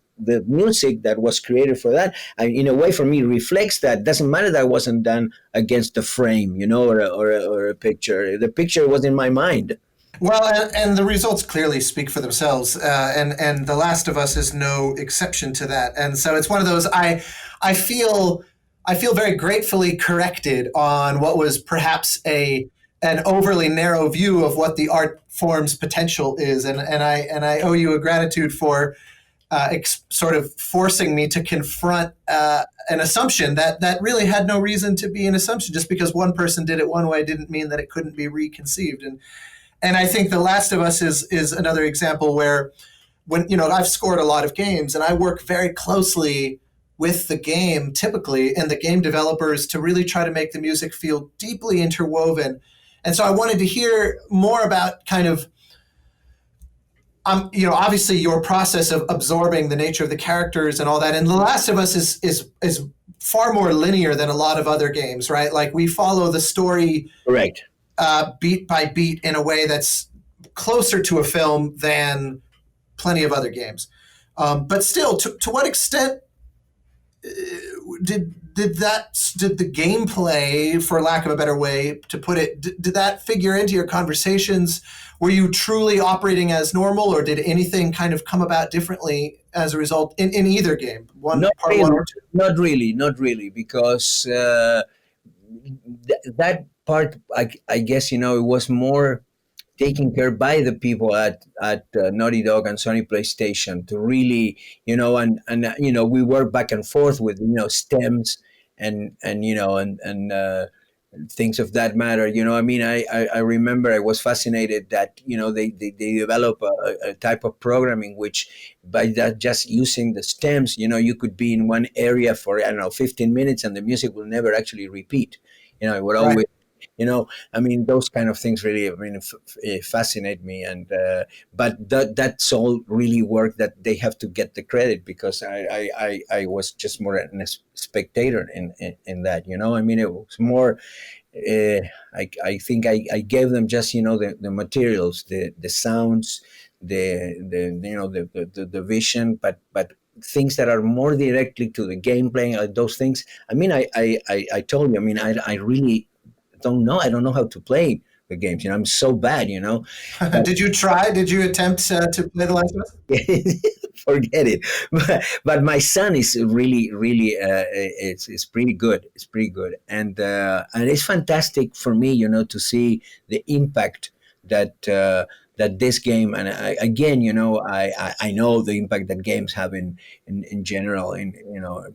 music that was created for that, in a way for me reflects that. Doesn't matter that it wasn't done against a frame, or a picture. The picture was in my mind. Well, and the results clearly speak for themselves, and The Last of Us is no exception to that. And so it's one of those, I feel very gratefully corrected on what was perhaps an overly narrow view of what the art form's potential is, and I owe you a gratitude for sort of forcing me to confront an assumption that really had no reason to be an assumption. Just because one person did it one way didn't mean that it couldn't be reconceived. And I think The Last of Us is another example where, when I've scored a lot of games, and I work very closely with the game typically and the game developers to really try to make the music feel deeply interwoven. And so I wanted to hear more about kind of, obviously your process of absorbing the nature of the characters and all that. And The Last of Us is far more linear than a lot of other games, right? Like, we follow the story. Right. Beat by beat in a way that's closer to a film than plenty of other games. But still, to what extent did the gameplay, for lack of a better way to put it, did that figure into your conversations? Were you truly operating as normal, or did anything kind of come about differently as a result in either game? Not really, because that part, I guess, it was more taken care by the people at Naughty Dog and Sony PlayStation to really, we work back and forth with, stems and things of that matter. I mean, I remember I was fascinated that, they develop a type of programming which by that just using the stems, you could be in one area for, I don't know, 15 minutes and the music will never actually repeat. It would always, I mean, those kind of things really, I mean, fascinate me. And but that's all really work that they have to get the credit, because I was just more a spectator in that. I mean, it was more. I think I gave them just the materials, the sounds, the vision, but things that are more directly to the gameplay, those things. I mean, I told you. I mean, I really don't know. I don't know how to play the games. I'm so bad. Did you try? Did you attempt to play The Last of Us? Forget it. But my son is really, it's pretty good. It's pretty good, and it's fantastic for me, to see the impact that this game, and again, I know the impact that games have in general,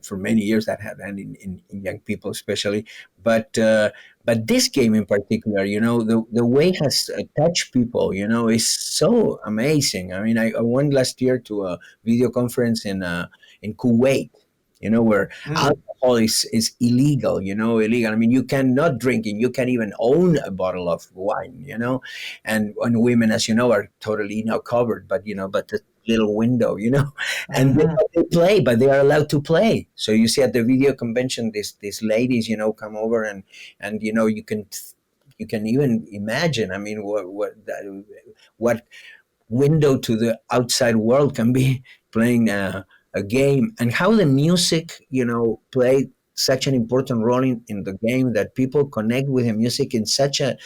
for many years that have, and in young people especially, but this game in particular, the way it has touched people, is so amazing. I mean, I went last year to a video conference in Kuwait, where alcohol is illegal, illegal. I mean, you cannot drink and you can't even own a bottle of wine, and women, as you know, are totally not covered, but the little window, and they play, but they are allowed to play. So you see at the video convention, these ladies, come over and you can even imagine. I mean, what window to the outside world can be playing a game, and how the music, played such an important role in the game, that people connect with the music in such a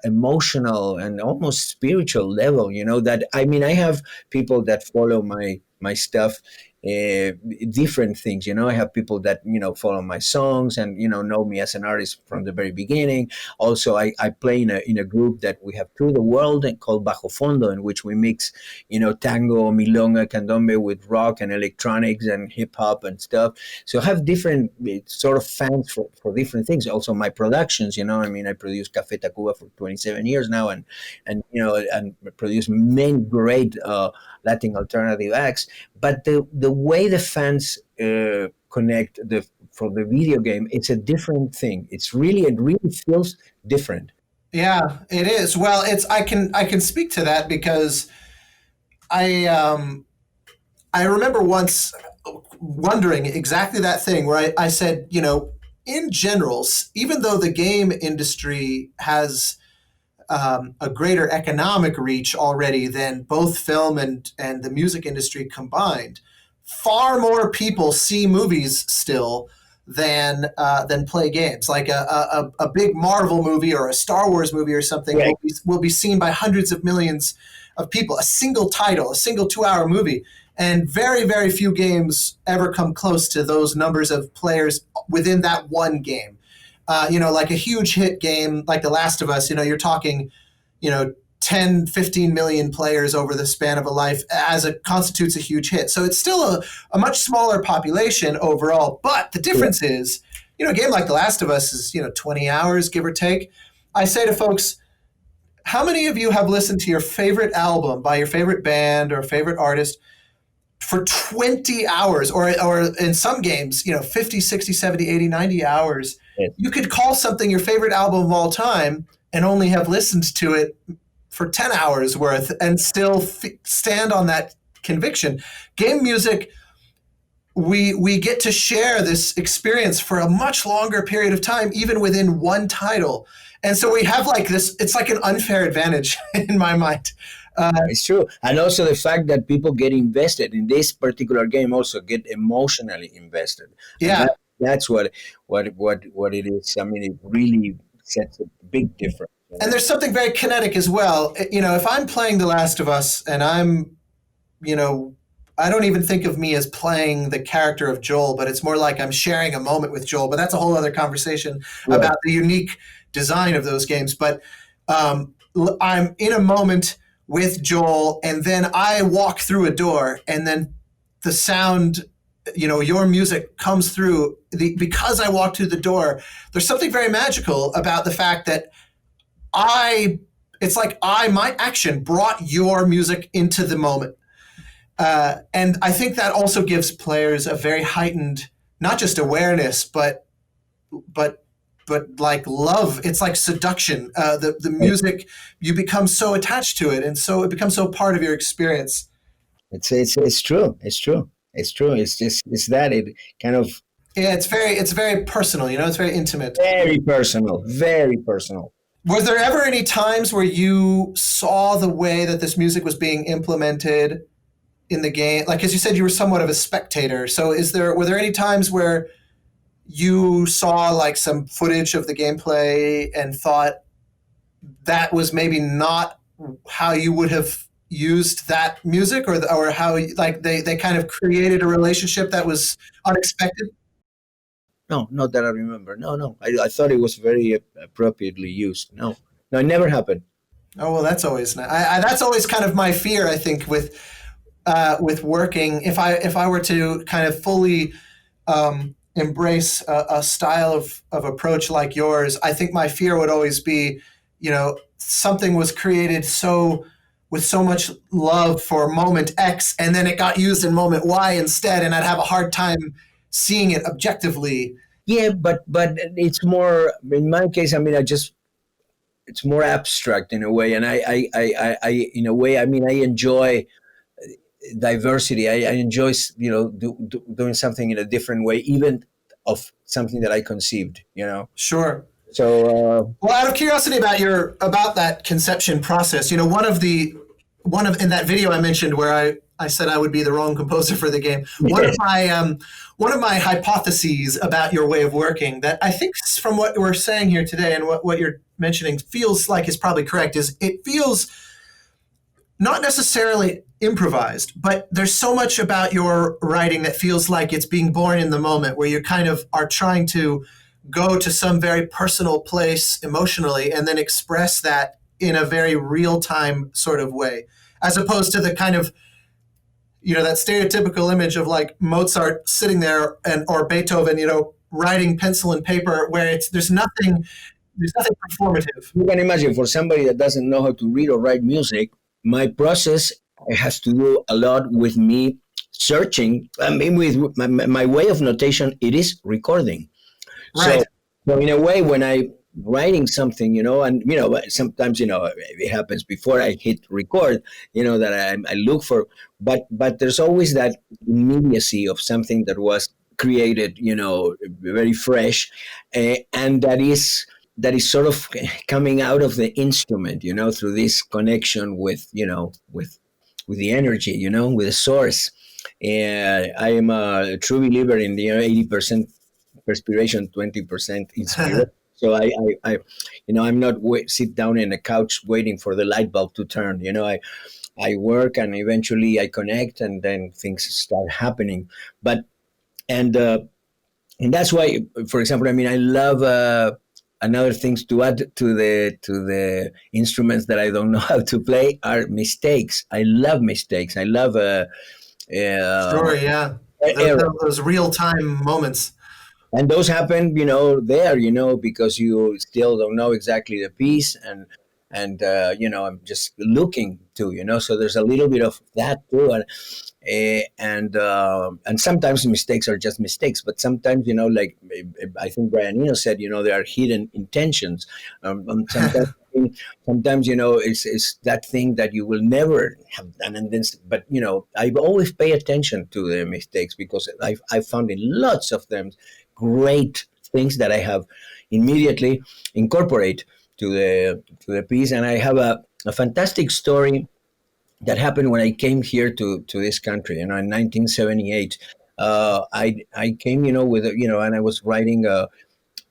emotional and almost spiritual level, that, I mean, I have people that follow my stuff, different things, I have people that, follow my songs and, know me as an artist from the very beginning. Also, I play in a group that we have toured the world and called Bajo Fondo, in which we mix, tango, milonga, candombe with rock and electronics and hip hop and stuff. So I have different sort of fans for different things. Also my productions, I mean, I produced Café Tacuba for 27 years now, and produced many great Latin alternative acts. But the way the fans connect for the video game, it's a different thing. It really feels different. Yeah, it is. Well, I can speak to that, because I remember once wondering exactly that thing, where I said, in general, even though the game industry has a greater economic reach already than both film and the music industry combined, far more people see movies still than play games. Like a big Marvel movie or a Star Wars movie or something, right, will be seen by hundreds of millions of people. A single title, a single 2-hour movie. And very, very few games ever come close to those numbers of players within that one game. Like a huge hit game like The Last of Us, you're talking, 10, 15 million players over the span of a life constitutes a huge hit. So it's still a much smaller population overall. But the difference is, a game like The Last of Us is, 20 hours, give or take. I say to folks, how many of you have listened to your favorite album by your favorite band or favorite artist for 20 hours, or in some games, 50, 60, 70, 80, 90 hours? Yes. You could call something your favorite album of all time and only have listened to it for 10 hours worth and still stand on that conviction. Game music, we get to share this experience for a much longer period of time, even within one title. And so we have like this, it's like an unfair advantage in my mind. It's true. And also the fact that people get invested in this particular game, also get emotionally invested. Yeah. That's what it is. I mean, it really sets a big difference. And there's something very kinetic as well. If I'm playing The Last of Us and I'm, I don't even think of me as playing the character of Joel, but it's more like I'm sharing a moment with Joel. But that's a whole other conversation about the unique design of those games. But I'm in a moment with Joel, and then I walk through a door, and then the sound, your music comes through. Because I walked through the door, there's something very magical about the fact that my action brought your music into the moment. And I think that also gives players a very heightened, not just awareness, but like love. It's like seduction. The music, you become so attached to it, and so it becomes so part of your experience. It's true. It's true. It's that it kind of. Yeah, it's very personal. It's very intimate. Very personal. Very personal. Were there ever any times where you saw the way that this music was being implemented in the game? Like, as you said, you were somewhat of a spectator. So were there any times where you saw like some footage of the gameplay and thought that was maybe not how you would have used that music, or how like they kind of created a relationship that was unexpected? No, not that I remember. No. I thought it was very appropriately used. No, it never happened. Oh, well, that's always nice. That's always kind of my fear, I think, with working. If I were to kind of fully embrace a style of approach like yours, I think my fear would always be, something was created with so much love for moment X, and then it got used in moment Y instead, and I'd have a hard time seeing it objectively. Yeah, but it's more, in my case, it's more abstract in a way, and I in a way, I enjoy diversity. I enjoy, doing something in a different way, even of something that I conceived, Sure. So, well, out of curiosity about that conception process, one of in that video I mentioned where I said I would be the wrong composer for the game. One of my hypotheses about your way of working that I think from what we're saying here today and what you're mentioning feels like is probably correct is it feels not necessarily improvised, but there's so much about your writing that feels like it's being born in the moment, where you kind of are trying to go to some very personal place emotionally and then express that in a very real-time sort of way, as opposed to the kind of, that stereotypical image of like Mozart sitting there or Beethoven, writing pencil and paper, where there's nothing performative. You can imagine, for somebody that doesn't know how to read or write music, my process has to do a lot with me searching. With my way of notation, it is recording. Right. So in a way, when I writing something, and sometimes it happens before I hit record, that I look for, but there's always that immediacy of something that was created, very fresh, and that is sort of coming out of the instrument, through this connection with the energy, with the source. And I am a true believer in the 80% perspiration, 20% inspiration. So I'm not sit down in a couch waiting for the light bulb to turn. I work, and eventually I connect, and then things start happening. And that's why, for example, I love another things to add to the instruments that I don't know how to play are mistakes. I love mistakes. I love sure, yeah, those real time moments. And those happen, there, because you still don't know exactly the piece, and I'm just looking to, so there's a little bit of that too, and sometimes mistakes are just mistakes, but sometimes, like I think Brian Eno said, there are hidden intentions. Sometimes, it's that thing that you will never have done, and then, but I always pay attention to the mistakes, because I found in lots of them great things that I have immediately incorporate to the piece. And I have a fantastic story that happened when I came here to this country, in 1978. I came, with, and I was writing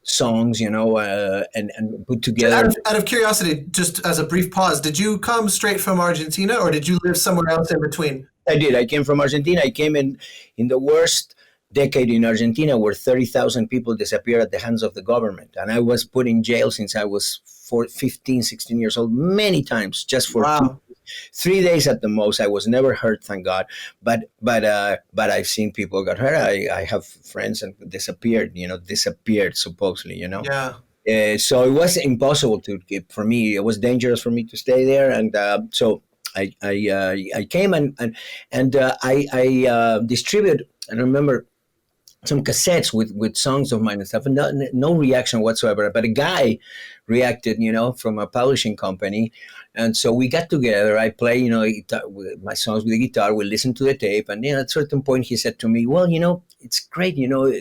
songs, and put together. Out of curiosity, just as a brief pause, did you come straight from Argentina, or did you live somewhere else in between? I did. I came from Argentina. I came in the worst decade in Argentina where 30,000 people disappeared at the hands of the government. And I was put in jail since I was 15, 16 years old, many times, just for Wow. 3 days at the most. I was never hurt, thank God. But I've seen people got hurt. I have friends and disappeared supposedly, Yeah. So it was impossible for me. It was dangerous for me to stay there, and so I came and I distributed. I remember some cassettes with songs of mine and stuff, and no reaction whatsoever. But a guy reacted, from a publishing company, and so we got together. I play, guitar, my songs with the guitar. We listened to the tape, and at a certain point, he said to me, "Well, it's great.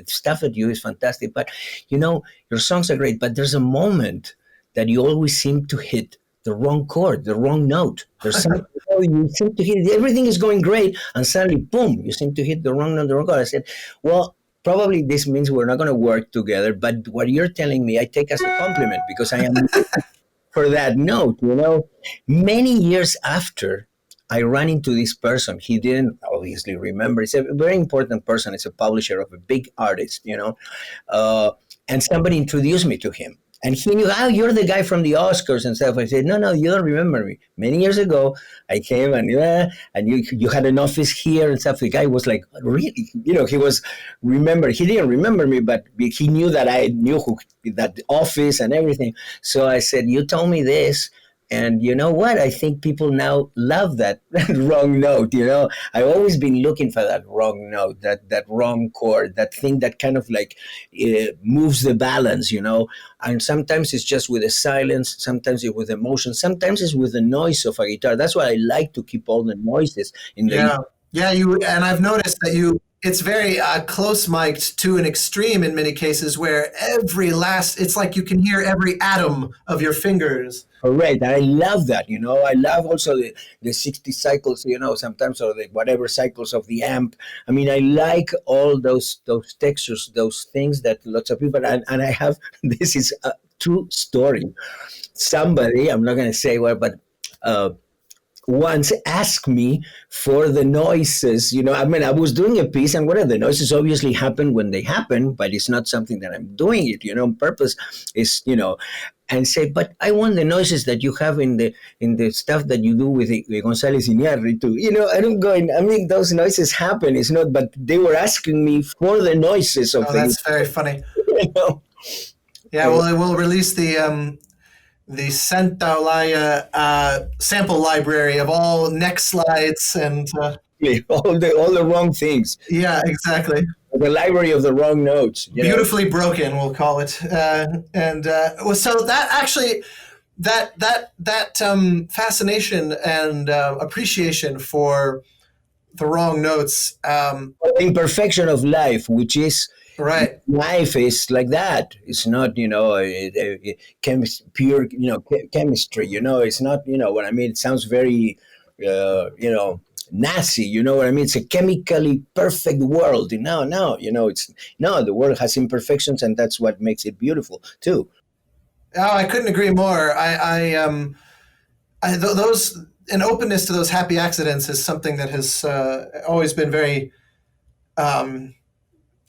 Stuff at you is fantastic, but your songs are great. But there's a moment that you always seem to hit the wrong chord, the wrong note. There's something you seem to hit. Everything is going great, and suddenly, boom! You seem to hit the wrong note, the wrong chord." I said, "Well, probably this means we're not going to work together, but what you're telling me, I take as a compliment because I am for that note, Many years after, I ran into this person. He didn't obviously remember. It's a very important person. It's a publisher of a big artist, and somebody introduced me to him. And he knew, you're the guy from the Oscars and stuff. I said, no, you don't remember me. Many years ago, I came and you had an office here and stuff. The guy was like, really? He was, he didn't remember me, but he knew that I knew that office and everything. So I said, you told me this. And you know what? I think people now love that wrong note. I've always been looking for that wrong note, that wrong chord, that thing that kind of like moves the balance, And sometimes it's just with the silence, sometimes it's with emotion, sometimes it's with the noise of a guitar. That's why I like to keep all the noises in the And I've noticed that it's very close mic'd to an extreme in many cases where it's like you can hear every atom of your fingers. Correct. I love that, I love also the 60 cycles, sometimes, or the whatever cycles of the amp. I mean, I like all those textures, those things that lots of people, and I have, this is a true story. Somebody, I'm not going to say what, but once asked me for the noises, I was doing a piece, and what are the noises obviously happen when they happen, but it's not something that I'm doing it, on purpose. Is, and say, but I want the noises that you have in the stuff that you do with González Iñárritu. Those noises happen. It's not, but they were asking me for the noises of that's very funny. Yeah, well, we'll release the Santaolalla sample library of all neck slides and all the wrong things. Yeah, exactly. The library of the wrong notes. Beautifully broken, we'll call it. So that actually, that fascination and appreciation for the wrong notes. The imperfection of life, which is right. Life is like that. It's not, pure, chemistry. It's not, what I mean. It sounds very, Nazi, you know what I mean? It's a chemically perfect world. No, the world has imperfections, and that's what makes it beautiful too. Oh, I couldn't agree more. Those an openness to those happy accidents is something that has always been very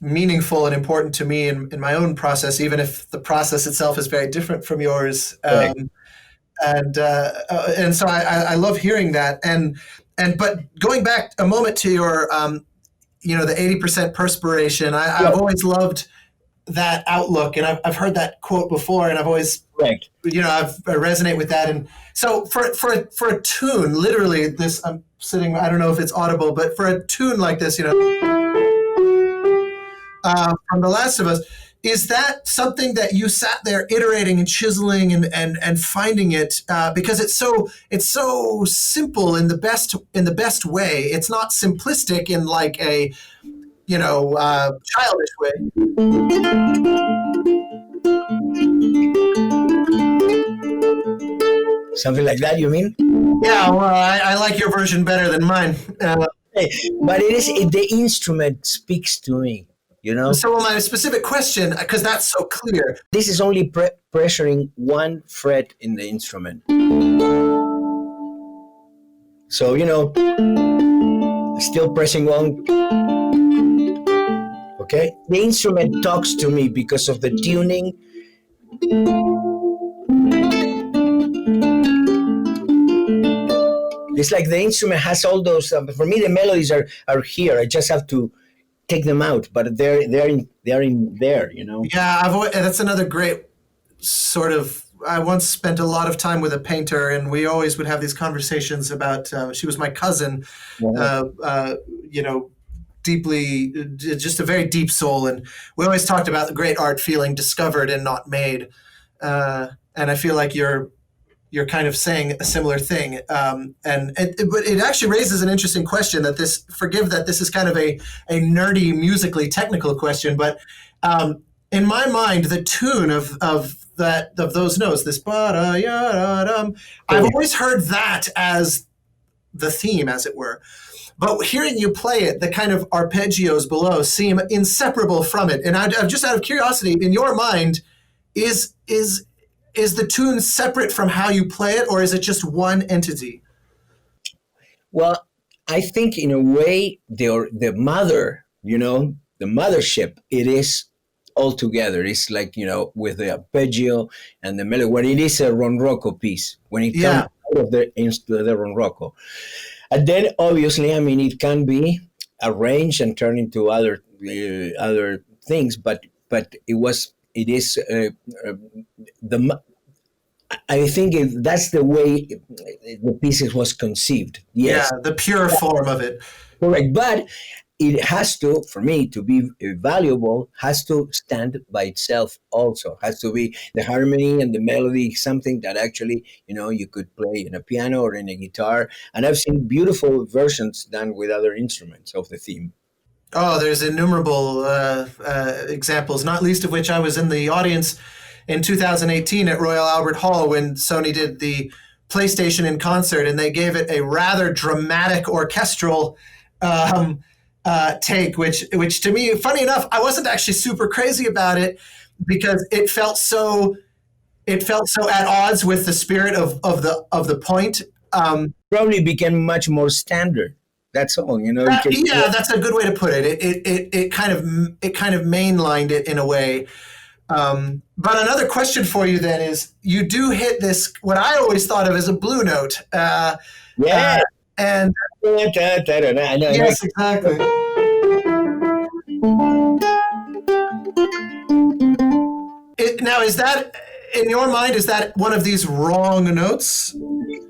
meaningful and important to me in my own process, even if the process itself is very different from yours. Right. And so I love hearing that. But going back a moment to your, the 80% perspiration, I've always loved that outlook, and I've heard that quote before, and I've always, I resonate with that. And so for a tune, literally this, I'm sitting, I don't know if it's audible, but for a tune like this, from The Last of Us, is that something that you sat there iterating and chiseling and finding it because it's so simple in the best way. It's not simplistic in like a childish way. Something like that, you mean? Yeah, well, I like your version better than mine. But the instrument speaks to me. So my specific question, because that's so clear. This is only pressuring one fret in the instrument. So, still pressing one. Okay, the instrument talks to me because of the tuning. It's like the instrument has all those. For me, the melodies are here. I just have to take them out, but they're in there. You know. Yeah, that's another great sort of. I once spent a lot of time with a painter, and we always would have these conversations about. She was my cousin. You know, deeply, just a very deep soul, and we always talked about the great art feeling discovered and not made. And I feel like you're kind of saying a similar thing. But it actually raises an interesting question forgive that this is kind of a nerdy, musically technical question, but in my mind, the tune of those notes, this ba-da-ya-da-dum, I've always heard that as the theme, as it were. But hearing you play it, the kind of arpeggios below seem inseparable from it. And I'm just out of curiosity, in your mind, is the tune separate from how you play it, or is it just one entity? Well, I think in a way the mother, the mothership, it is all together. It's like, with the arpeggio and the melody, when it is a ronroco piece, when it comes out of the ronroco. And then obviously, it can be arranged and turned into other things, but it is I think that's the way the pieces was conceived. Yes. Yeah, the pure form of it. Correct, but it has to, for me, to be valuable, has to stand by itself also. Has to be the harmony and the melody, something that actually, you could play in a piano or in a guitar. And I've seen beautiful versions done with other instruments of the theme. Oh, there's innumerable examples, not least of which I was in the audience in 2018 at Royal Albert Hall when Sony did the PlayStation in concert, and they gave it a rather dramatic orchestral take, which to me, funny enough, I wasn't actually super crazy about it because it felt so at odds with the spirit of the point. Probably became much more standard. That's all, that's a good way to put it. It kind of mainlined it in a way. But another question for you then is, you do hit this, what I always thought of as a blue note. And yes, exactly. Now, is that, in your mind, is that one of these wrong notes?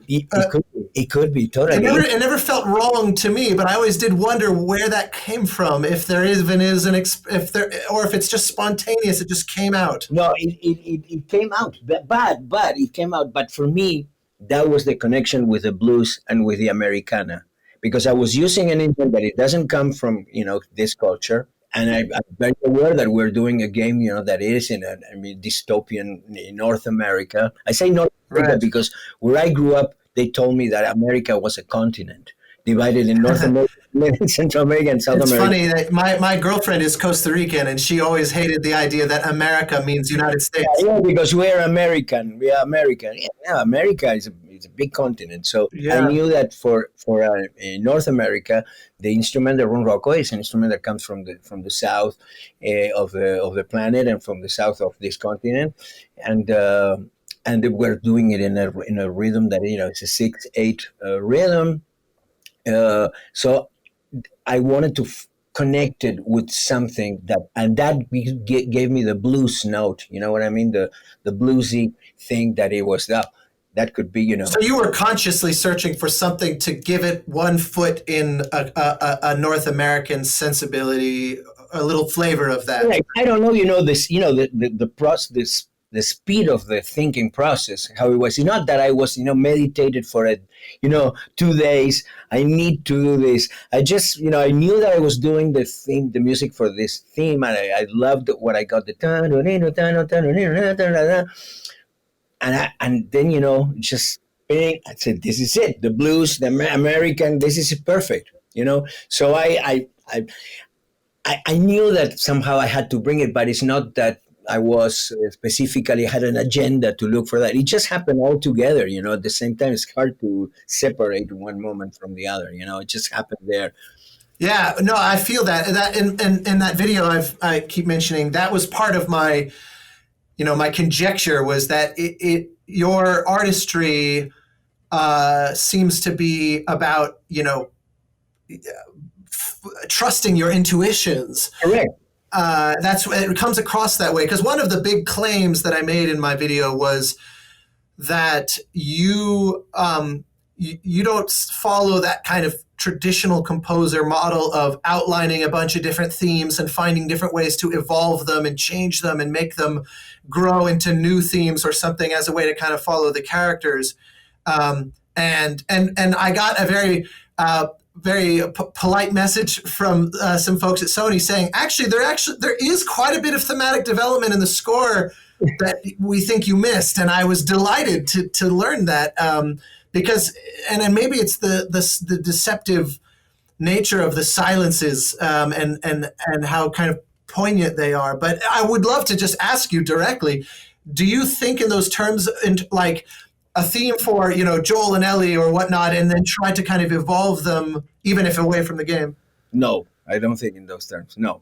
It could be totally. It never felt wrong to me, but I always did wonder where that came from. If there even is or if it's just spontaneous, it just came out. No, it came out, but it came out. But for me, that was the connection with the blues and with the Americana, because I was using an instrument that it doesn't come from this culture. And I'm very aware that we're doing a game, that is in dystopian in North America. I say North America because where I grew up, they told me that America was a continent divided in North America, Central America, and South America. It's funny that my girlfriend is Costa Rican, and she always hated the idea that America means United States. Yeah, because we're American. We are American. Yeah, America is a big continent. So I knew that for North America, the instrument, the ronroco, is an instrument that comes from the south of the planet and from the south of this continent, and we're doing it in a rhythm that it's a 6/8 rhythm. So I wanted to connect it with something that gave me the blues note. You know what I mean? The bluesy thing that it was that could be, So you were consciously searching for something to give it one foot in a North American sensibility, a little flavor of that. I don't know, this, the process, the speed of the thinking process, how it was. Not that I was, meditated for it, 2 days. I need to do this. I just, I knew that I was doing the music for this theme, and I loved what I got. And then, just I said, this is it. The blues, the American, this is perfect, So I knew that somehow I had to bring it, but it's not that I was specifically had an agenda to look for that. It just happened all together, at the same time. It's hard to separate one moment from the other, it just happened there. Yeah, no, I feel that. That in that video I keep mentioning, that was part of my, my conjecture was that your artistry seems to be about, trusting your intuitions. Correct. It comes across that way, because one of the big claims that I made in my video was that you don't follow that kind of traditional composer model of outlining a bunch of different themes and finding different ways to evolve them and change them and make them grow into new themes or something as a way to kind of follow the characters. And I got a very polite message from some folks at Sony saying, actually there is quite a bit of thematic development in the score that we think you missed. And I was delighted to learn that, because, and then maybe it's the deceptive nature of the silences, and how kind of poignant they are. But I would love to just ask you directly, do you think in those terms, in like a theme for, Joel and Ellie or whatnot, and then try to kind of evolve them, even if away from the game? No, I don't think in those terms. No.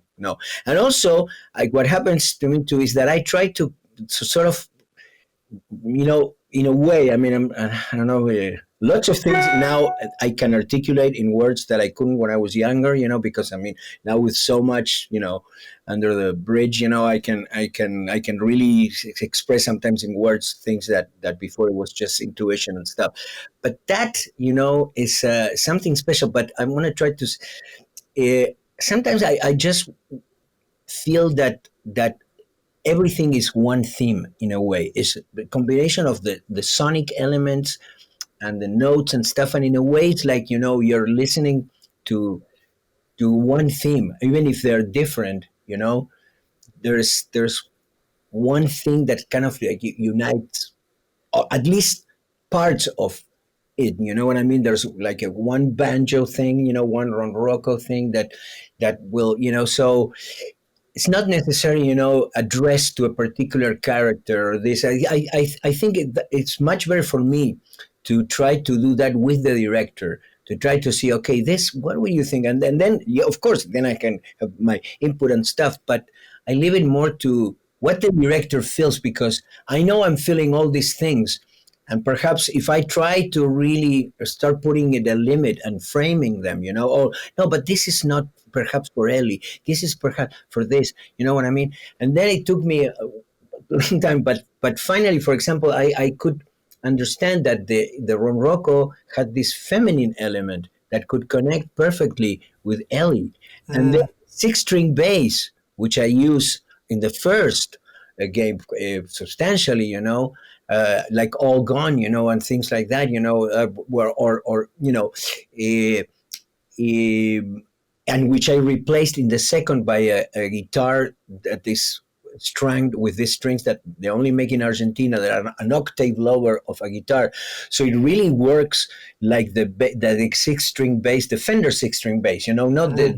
And also, what happens to me too is that I try to sort of, in a way, I mean, I don't know, lots of things now I can articulate in words that I couldn't when I was younger, because I mean, now with so much, under the bridge, I can really express sometimes in words things that before it was just intuition and stuff. But that, is something special. But I'm going to try to, sometimes I just feel that everything is one theme in a way. It's the combination of the sonic elements and the notes and stuff. And in a way, it's like, you're listening to one theme, even if they're different, there's one thing that kind of like unites, or at least parts of it. You know what I mean? There's like a one banjo thing, one ronroco thing that will, so it's not necessarily, addressed to a particular character or this. I think it's much better for me to try to do that with the director, to try to see, okay, what will you think? And then yeah, of course, then I can have my input and stuff, but I leave it more to what the director feels, because I know I'm feeling all these things. And perhaps if I try to really start putting it a limit and framing them, oh, no, but this is not perhaps for Ellie. This is perhaps for this. You know what I mean? And then it took me a long time. But finally, for example, I could understand that the ronroco had this feminine element that could connect perfectly with Ellie. And the 6-string bass, which I use in the first game substantially, like All Gone, and things like that, and which I replaced in the second by a guitar that is strung with these strings that they only make in Argentina, that are an octave lower of a guitar. So it really works like the 6-string bass, the Fender 6-string bass, not the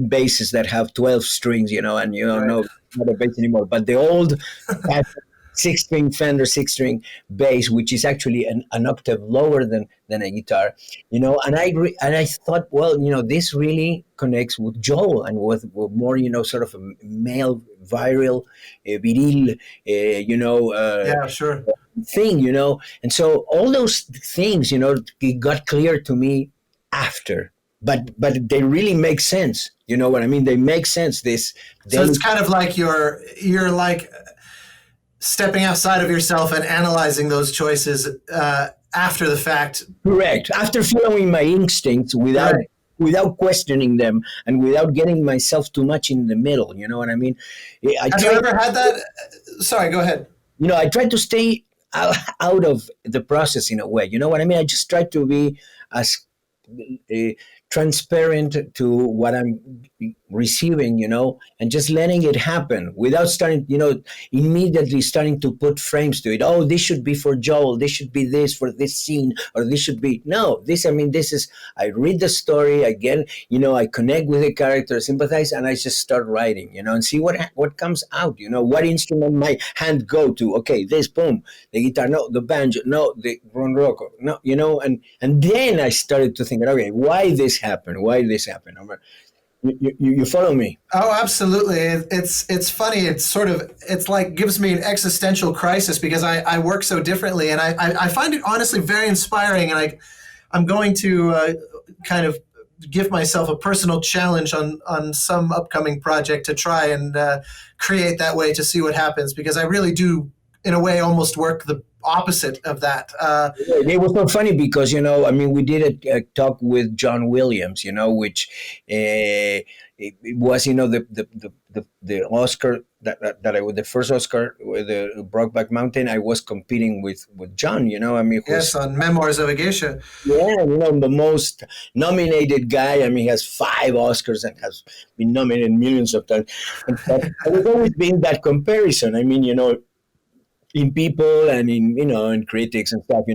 basses that have 12 strings, and no, not a bass anymore, but the old 6-string Fender 6-string bass, which is actually an octave lower than a guitar, and I thought, well, this really connects with Joel and with more, sort of a male, virile, viril, yeah, sure, thing, and so all those things, it got clear to me after, but they really make sense. You know what I mean? They make sense. So it's kind of like you're like stepping outside of yourself and analyzing those choices after the fact. Correct. After following my instincts without questioning them and without getting myself too much in the middle. You know what I mean? Have you ever had that? Sorry, go ahead. I try to stay out of the process in a way. You know what I mean? I just try to be as transparent to what I'm receiving, and just letting it happen without starting, immediately starting to put frames to it. Oh, this should be for Joel. This should be this for this scene, or this should be no. This is. I read the story again. I connect with the character, sympathize, and I just start writing. And see what comes out. What instrument my hand go to. Okay, this boom, the guitar, no, the banjo, no, the ronroco, no, and then I started to think, okay, why this happened? Why this happened? You follow me? Oh, absolutely. It's funny. It's like gives me an existential crisis because I work so differently, and I find it honestly very inspiring. And I'm going to kind of give myself a personal challenge on some upcoming project to try and create that way to see what happens, because I really do, in a way, almost work the opposite of that. It was so funny because we did a talk with John Williams, which it was the Oscar that I was the first Oscar with the Brokeback Mountain. I was competing with John, yes, on Memoirs of a Geisha. Yeah, the most nominated guy. He has 5 Oscars and has been nominated millions of times. I was always being that comparison. In people and in critics and stuff,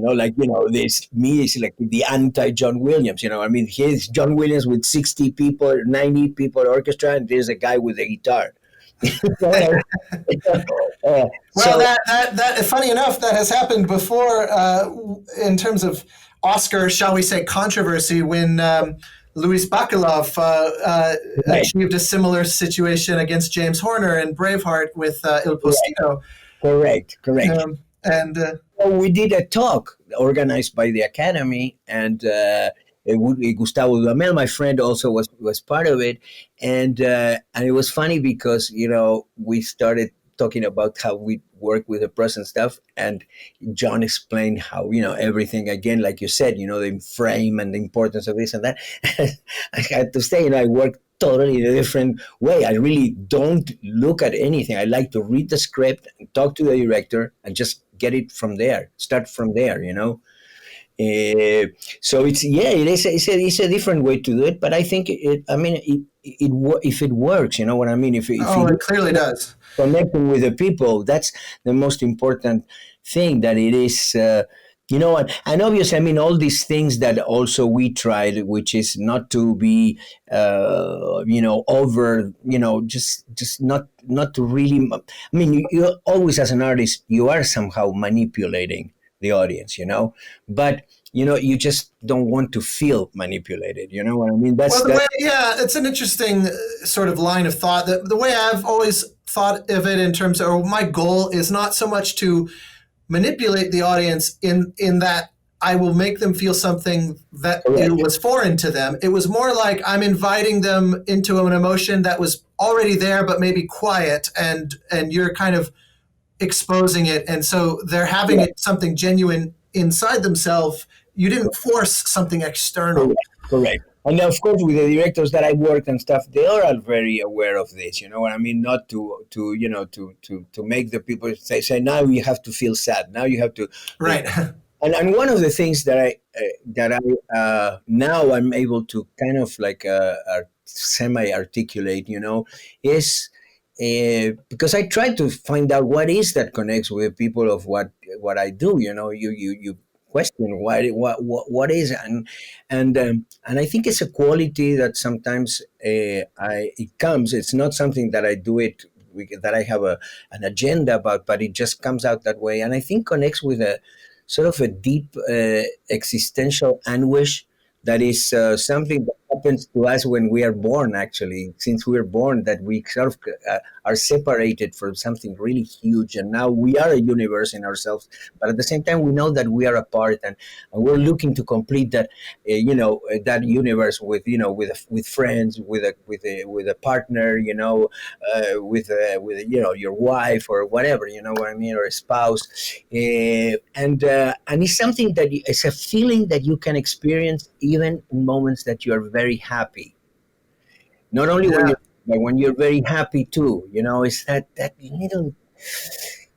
this me is like the anti John Williams, here's John Williams with 60 people, 90 people orchestra, and there's a guy with a guitar. Well, that funny enough, that has happened before in terms of Oscar, shall we say, controversy when Louis Bacalov achieved a similar situation against James Horner in Braveheart with Il Postino. Correct. We did a talk organized by the Academy, and Gustavo Santaolalla, my friend, also was part of it, and it was funny because we started talking about how we work with the press and stuff, and John explained how everything again, like you said, the frame and the importance of this and that. I had to say, I work totally in a different way. I really don't look at anything. I like to read the script, talk to the director, and just get it from there. Start from there, So it's a different way to do it. But I think if it works, you know what I mean. If it clearly does. Connecting with the people, that's the most important thing. That it is. And obviously, all these things that also we tried, which is not to be, over, just not to really. You always, as an artist, you are somehow manipulating the audience, but you just don't want to feel manipulated. You know what I mean? It's an interesting sort of line of thought. The way I've always thought of it in terms of, my goal is not so much to manipulate the audience in that I will make them feel something that it was foreign to them. It was more like I'm inviting them into an emotion that was already there, but maybe quiet, and you're kind of exposing it. And so they're having it something genuine inside themselves. You didn't force something external. Correct. And of course, with the directors that I worked and stuff, they are all very aware of this. You know what I mean? Not to make the people say now you have to feel sad. Now you have to. Right. And one of the things that I now I'm able to kind of like semi-articulate, is because I try to find out what is that connects with people of what I do. You question what is, and I think it's a quality that sometimes it comes. It's not something that I do it that I have an agenda about, but it just comes out that way, and I think connects with a sort of a deep existential anguish that is something that happens to us when we are born, actually. Since we are born, that we sort of are separated from something really huge, and now we are a universe in ourselves. But at the same time, we know that we are a part, and we're looking to complete that, that universe with friends, with a partner, with your wife or whatever, you know what I mean, or a spouse, and it's something that it's a feeling that you can experience even in moments that you are very happy. Not only when you're very happy too, it's that little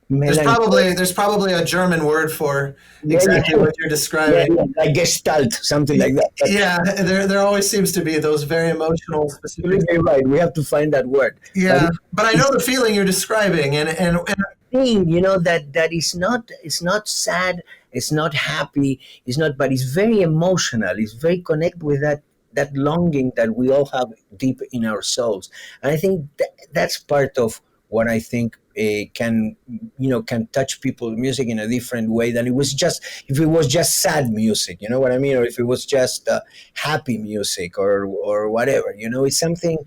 There's probably a German word for exactly what you're describing. Like Gestalt, something like that. Yeah, there always seems to be those very emotional specific. Right, we have to find that word. Yeah, but I know the feeling you're describing, and thing, that is not, it's not sad, it's not happy, it's not, but it's very emotional. It's very connected with that longing that we all have deep in our souls. And I think that's part of what I think can touch people's music in a different way than if it was just sad music, you know what I mean, or if it was just happy music or whatever. It's something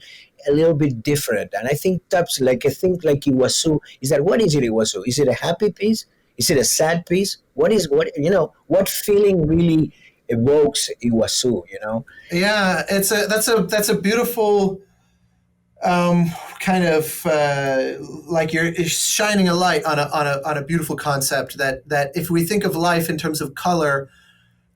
a little bit different. And I think that's like Ikwasu is that. What is it, Ikwasu? Is it a happy piece? Is it a sad piece? What feeling really evokes Ikwasu? Yeah, that's a beautiful kind of like you're shining a light on a beautiful concept that if we think of life in terms of color,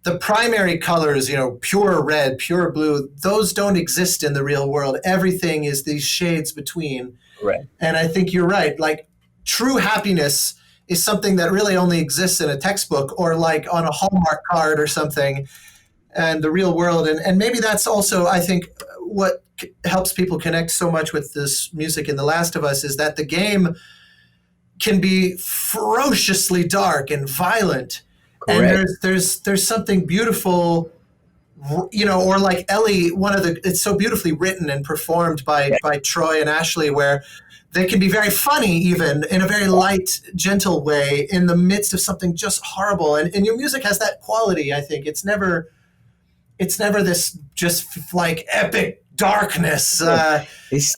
the primary colors, pure red, pure blue, those don't exist in the real world. Everything is these shades between. Right. And I think you're right. Like, true happiness is something that really only exists in a textbook or like on a Hallmark card or something. And the real world, and maybe that's also, I think, what helps people connect so much with this music in The Last of Us, is that the game can be ferociously dark and violent. Correct. And there's something beautiful, or like Ellie, it's so beautifully written and performed by Troy and Ashley, where they can be very funny, even in a very light, gentle way, in the midst of something just horrible. And your music has that quality. I think it's never this just like epic darkness. It's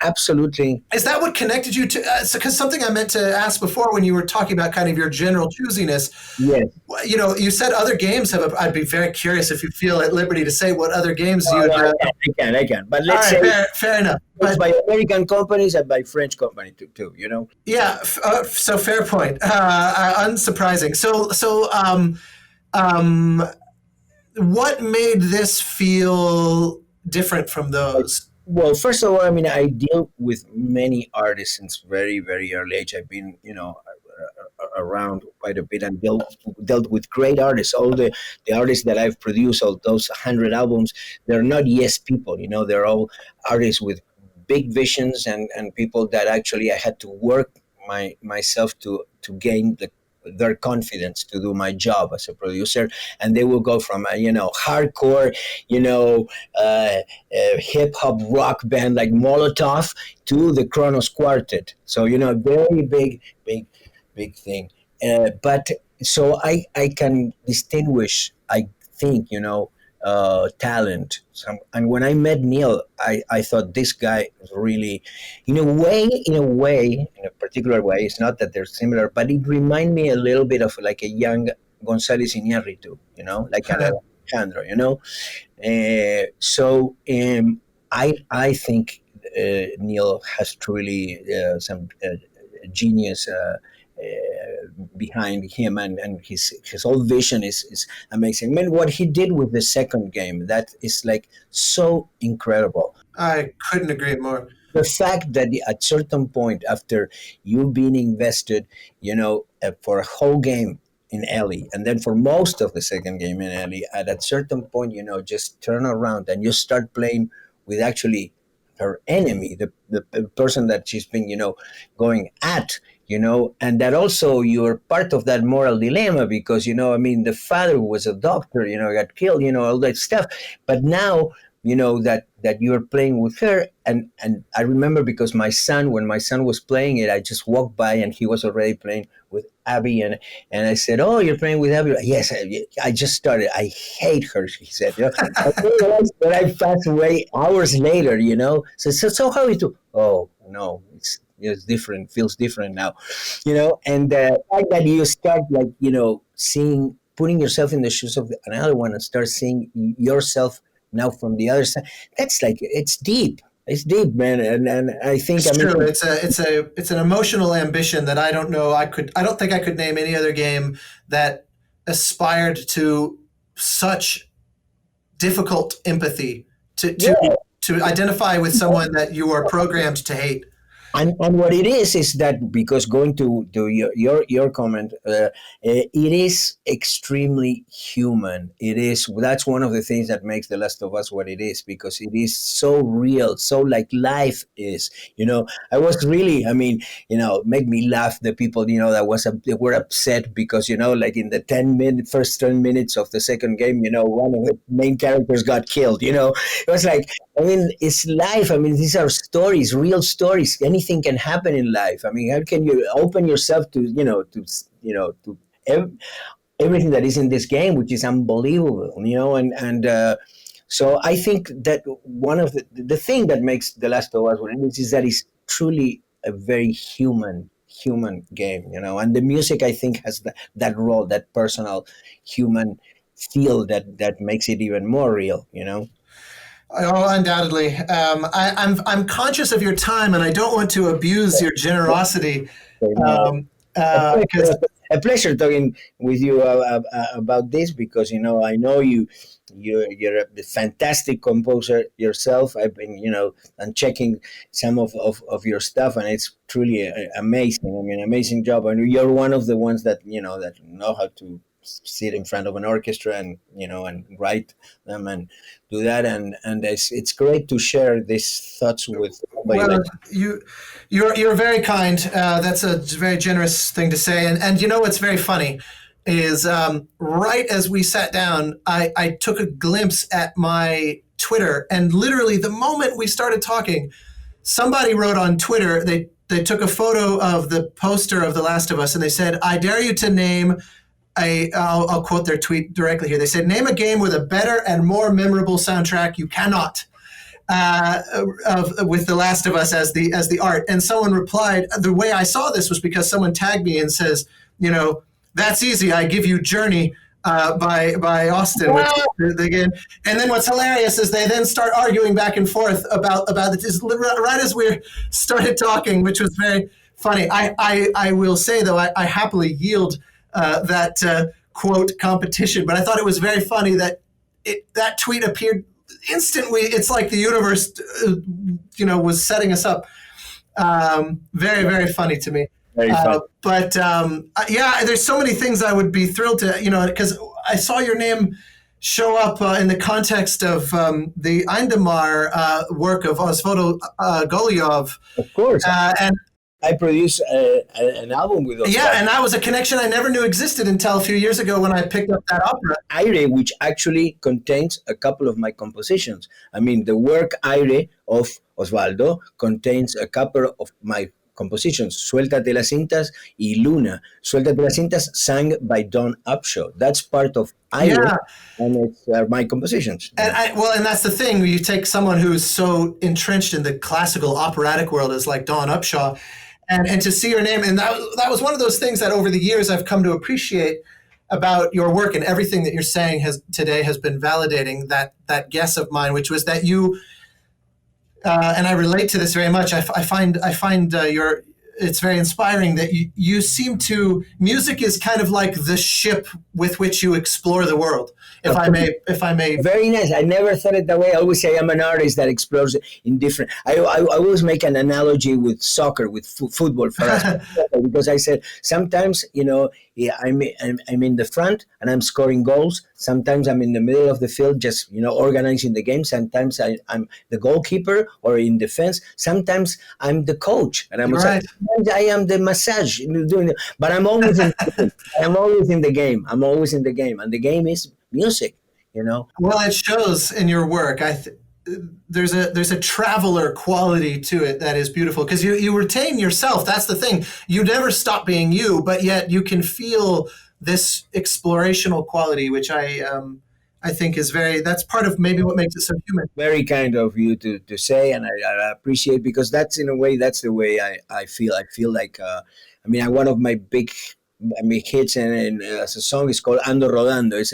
absolutely. Is that what connected you to? Because something I meant to ask before when you were talking about kind of your general choosiness. Yes. You said other games have. I'd be very curious if you feel at liberty to say what other games you. I can. But let's say fair enough. But by American companies and by French companies too. Yeah. So fair point. Unsurprising. So. What made this feel different from those? Well, first of all, I deal with many artists since very, very early age. I've been, around quite a bit and dealt with great artists. All the artists that I've produced, all those 100 albums, they're not yes people. They're all artists with big visions and people that actually I had to work myself to gain their confidence to do my job as a producer. And they will go from hardcore, hip hop rock band like Molotov to the Kronos Quartet. So very big thing. But so I can distinguish, I think, talent. And when I met Neil, I thought this guy was really, in a particular way, it's not that they're similar, but it reminded me a little bit of like a young González Iñárritu, like Alejandro, So I think Neil has truly some genius behind him, and his whole vision is amazing. What he did with the second game, that is like so incredible. I couldn't agree more. The fact that at certain point, after you've been invested, for a whole game in Ellie, and then for most of the second game in Ellie, at a certain point, just turn around and you start playing with actually her enemy, the person that she's been, going at. And that also you're part of that moral dilemma because, the father who was a doctor, got killed, all that stuff. But now, that you're playing with her. And I remember because when my son was playing it, I just walked by and he was already playing with Abby. And I said, "Oh, you're playing with Abby?" "Yes, I just started. I hate her," she said. I realized that I passed away hours later, So how is it? Oh, no, it's different, feels different now, and the fact that you start putting yourself in the shoes of another one and start seeing yourself now from the other side, that's like, it's deep, man. And I think it's true. It's an emotional ambition that I don't think I could name any other game that aspired to such difficult empathy to identify with someone that you are programmed to hate. And what it is that, because going to your comment, it is extremely human. That's one of the things that makes The Last of Us what it is, because it is so real, so like life is. I was really, make me laugh, the people, they were upset because, like in the first 10 minutes of the second game, one of the main characters got killed. It was like, it's life. These are stories, real stories. Anything can happen in life. How can you open yourself to, everything that is in this game, which is unbelievable, so I think that one of the thing that makes The Last of Us what it is that it's truly a very human game, and the music, I think, has that role, that personal human feel that makes it even more real. Oh, undoubtedly. I'm conscious of your time, and I don't want to abuse your generosity. Because A pleasure talking with you about this, because I know you're a fantastic composer yourself. I've been and checking some of your stuff, and it's truly amazing. Amazing job, and you're one of the ones that that know how to sit in front of an orchestra and and write them and do that, and it's great to share these thoughts with somebody. well, you're very kind. That's a very generous thing to say. And what's very funny is right as we sat down, I took a glimpse at my Twitter, and literally the moment we started talking, somebody wrote on Twitter. They took a photo of the poster of The Last of Us, and they said, "I dare you to name." I'll quote their tweet directly here. They said, "Name a game with a better and more memorable soundtrack. You cannot." With The Last of Us as the art. And someone replied, the way I saw this was because someone tagged me and says, "That's easy. I give you Journey by Austin." Which and then what's hilarious is they then start arguing back and forth about this right as we started talking, which was very funny. I will say, though, I happily yield that quote competition, but I thought it was very funny that that tweet appeared instantly. It's like the universe, was setting us up. Very, very funny to me. Very fun. But there's so many things I would be thrilled to, because I saw your name show up in the context of the Eindemar work of Osvaldo Golijov. Of course. And I produced an album with those guys. and that was a connection I never knew existed until a few years ago when I picked up that opera. Aire, which actually contains a couple of my compositions. The work Aire of Osvaldo contains a couple of my compositions, Suéltate las cintas y Luna. Suéltate las cintas sang by Don Upshaw. That's part of Aire, and it's my compositions. And that's the thing. You take someone who's so entrenched in the classical operatic world as like Don Upshaw, and to see your name, and that was one of those things that over the years I've come to appreciate about your work, and everything that you're saying today has been validating that guess of mine, which was that you, and I relate to this very much. I find it's very inspiring that you seem to, music is kind of like the ship with which you explore the world. If I may. Very nice. I never thought it that way. I always say I'm an artist that explores in different. I always make an analogy with soccer, with football for us, because I said sometimes I'm in the front and I'm scoring goals. Sometimes I'm in the middle of the field, just organizing the game. Sometimes I'm the goalkeeper or in defense. Sometimes I'm the coach, and sometimes I am the massage doing it. But I'm always I'm always in the game. I'm always in the game, and the game is music. Well, it shows in your work. There's a traveler quality to it that is beautiful, because you retain yourself. That's the thing. You never stop being you, but yet you can feel this explorational quality, which I think is that's part of maybe what makes it so human. Very kind of you to say, and I appreciate, because that's in a way, that's the way I feel. I feel like, one of my big hits and as a song is called Ando Rodando. It's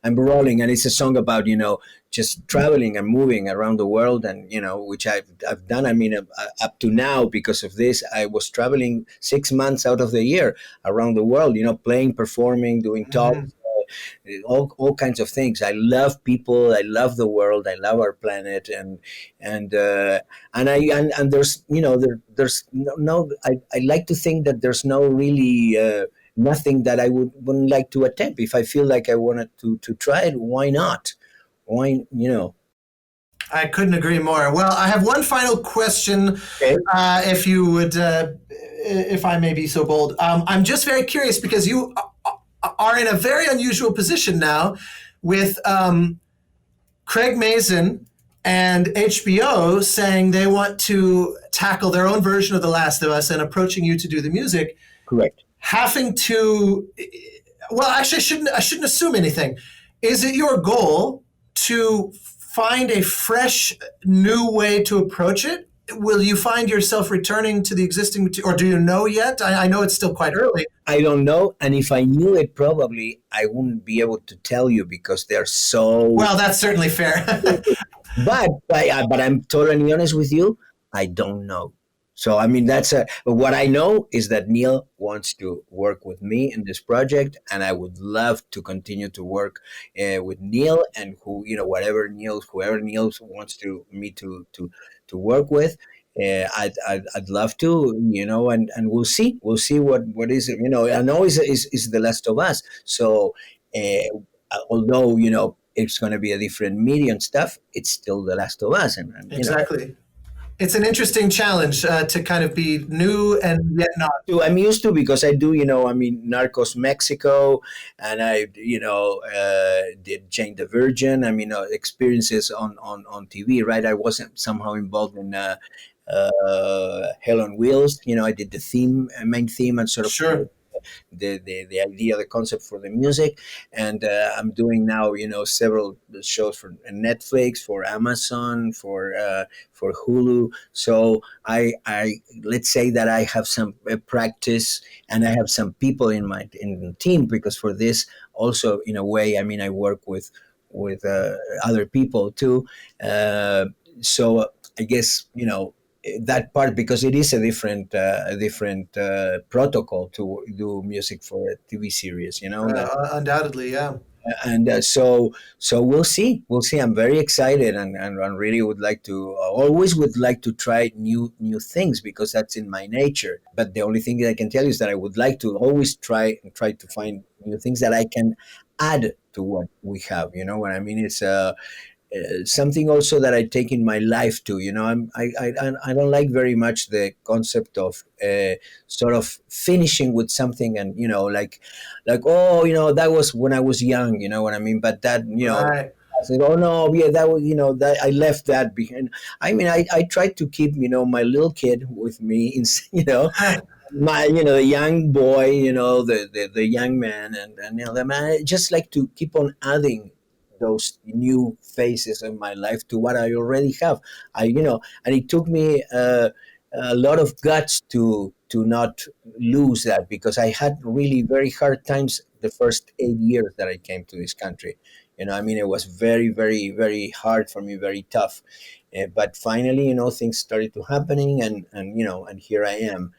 I'm rolling, and it's a song about just traveling and moving around the world, and which I've done. Up to now, because of this, I was traveling 6 months out of the year around the world, playing, performing, doing talks, all kinds of things. I love people. I love the world. I love our planet, and there's there's I like to think that there's no really nothing that I wouldn't like to attempt. If I feel like I wanted to try it, why not? Why, I couldn't agree more. Well, I have one final question, Okay. if you would, if I may be so bold. I'm just very curious because you are in a very unusual position now with Craig Mazin and HBO saying they want to tackle their own version of The Last of Us and approaching you to do the music. Correct. Having to, well, actually, I shouldn't assume anything. Is it your goal to find a fresh, new way to approach it? Will you find yourself returning to the existing material, or do you know yet? I know it's still quite early. I don't know, and if I knew it, probably I wouldn't be able to tell you because they're so. Well, that's certainly fair. But I'm totally honest with you. I don't know. So I mean, what I know is that Neil wants to work with me in this project, and I would love to continue to work with Neil and whoever Neil wants me to work with. I'd love to, and we'll see what is it, and always is The Last of Us. So although it's going to be a different medium stuff, it's still The Last of Us, and Exactly. It's an interesting challenge to kind of be new and yet not. I'm used to, because I do, Narcos Mexico, and I, did Jane the Virgin. I mean, experiences on TV, right? I wasn't somehow involved in Hell on Wheels. I did the main theme, and sort of Sure. the idea, the concept for the music, and I'm doing now several shows for Netflix, for Amazon, for Hulu. So I let's say that I have some practice, and I have some people in the team, because for this also, in a way, I mean, I work with other people too. So I guess that part, because it is a different protocol to do music for a TV series, Undoubtedly, yeah. and so we'll see. I'm very excited, and really always would like to try new things, because that's in my nature. But the only thing that I can tell you is that I would like to always try to find new things that I can add to what we have. You know what I mean? It's something also that I take in my life too. I don't like very much the concept of sort of finishing with something, and like that was when I was young. You know what I mean? But that Right. I said, oh no, yeah, that was that I left that behind. I mean, I tried to keep my little kid with me, in my the young boy, the young man, and the man. I just like to keep on adding those new phases in my life to what I already have. And it took me a lot of guts to not lose that, because I had really very hard times the first 8 years that I came to this country. I mean, it was very, very, very hard for me, very tough. But finally, things started to happening, and here I am.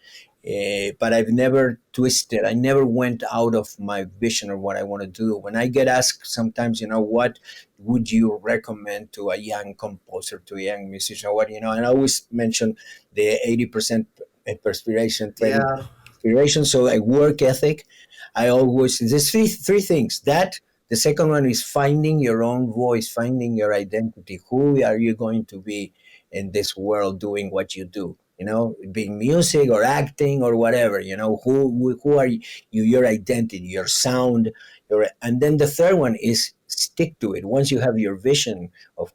But I've never twisted. I never went out of my vision or what I want to do. When I get asked sometimes, what would you recommend to a young composer, to a young musician, and I always mention the 80% perspiration, 20% Yeah. inspiration. So a work ethic. There's three things. That the second one is finding your own voice, finding your identity. Who are you going to be in this world doing what you do? Being music or acting or whatever, who are you, your identity, your sound, and then the third one is stick to it. Once you have your vision of,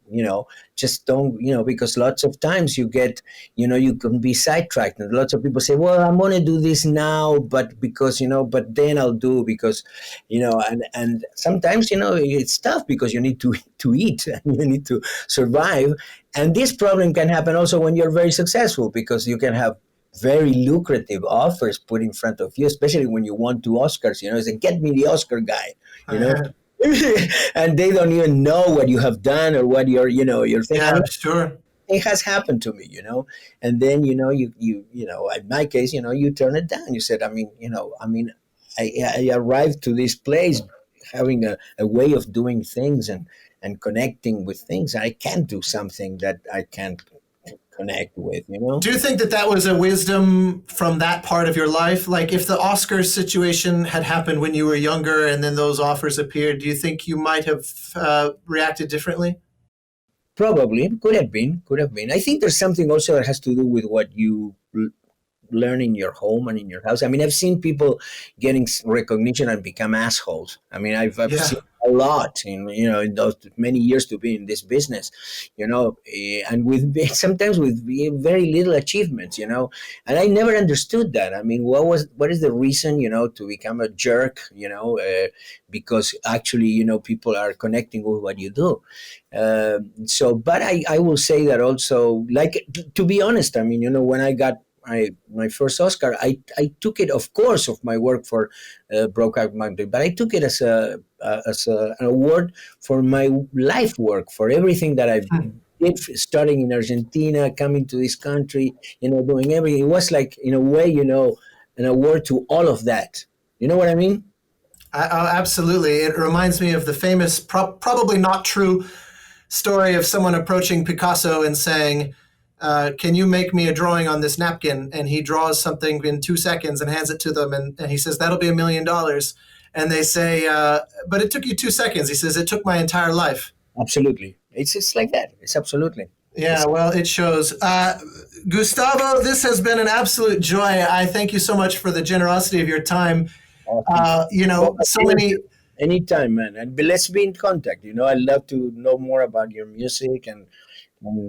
just don't, because lots of times you get, you can be sidetracked, and lots of people say, well, I'm going to do this now, but because, but then I'll do, because, and sometimes, it's tough because you need to eat and you need to survive. And this problem can happen also when you're very successful, because you can have very lucrative offers put in front of you, especially when you won 2 Oscars, say, get me the Oscar guy, and they don't even know what you have done or what your thing. Yeah, sure. It has happened to me, and then, you in my case, you turn it down. You said, I arrived to this place having a way of doing things and connecting with things. I can't do something that I can't connect with, you know? Do you think that was a wisdom from that part of your life? Like if the Oscar situation had happened when you were younger and then those offers appeared, do you think you might have reacted differently? Probably. Could have been. I think there's something also that has to do with what you learn in your home and in your house. I mean, I've seen people getting recognition and become assholes. I mean, I've seen a lot in those many years to be in this business, and sometimes with very little achievements, and I never understood that. I mean, what is the reason, to become a jerk, because actually, people are connecting with what you do. But I will say that also, like, to be honest, I mean, when I got my first Oscar, I took it, of course, of my work for Brokeback Mountain, but I took it as an award for my life work, for everything that I did, starting in Argentina, coming to this country, doing everything. It was like, in a way, an award to all of that. You know what I mean? Absolutely. It reminds me of the famous, probably not true story of someone approaching Picasso and saying, can you make me a drawing on this napkin? And he draws something in 2 seconds and hands it to them. And he says, that'll be $1 million. And they say, but it took you 2 seconds. He says, it took my entire life. Absolutely. It's like that. It's absolutely. Yeah, well, it shows. Gustavo, this has been an absolute joy. I thank you so much for the generosity of your time. So many... Anytime, man. And let's be in contact. I'd love to know more about your music and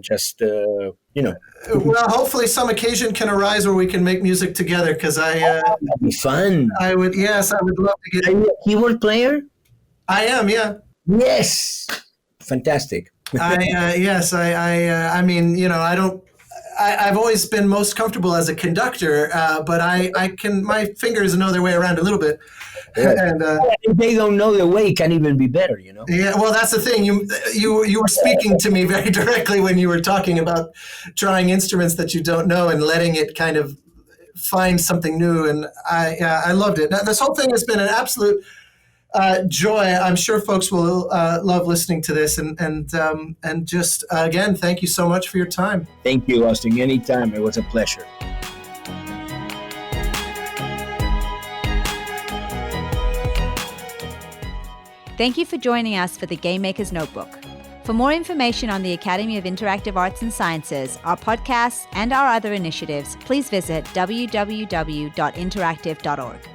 just, Well, hopefully some occasion can arise where we can make music together, because that'd be fun. I would love to get... Are you a keyboard player? I am, yeah. Yes. Fantastic. I mean, I've always been most comfortable as a conductor, but my fingers know their way around a little bit. Yeah. And if they don't know their way, it can even be better, Yeah, well, that's the thing. You were speaking to me very directly when you were talking about trying instruments that you don't know and letting it kind of find something new. And I loved it. Now, this whole thing has been an absolute joy. I'm sure folks will love listening to this. And just, again, thank you so much for your time. Thank you, Austin. Anytime. It was a pleasure. Thank you for joining us for the Game Maker's Notebook. For more information on the Academy of Interactive Arts and Sciences, our podcasts, and our other initiatives, please visit www.interactive.org.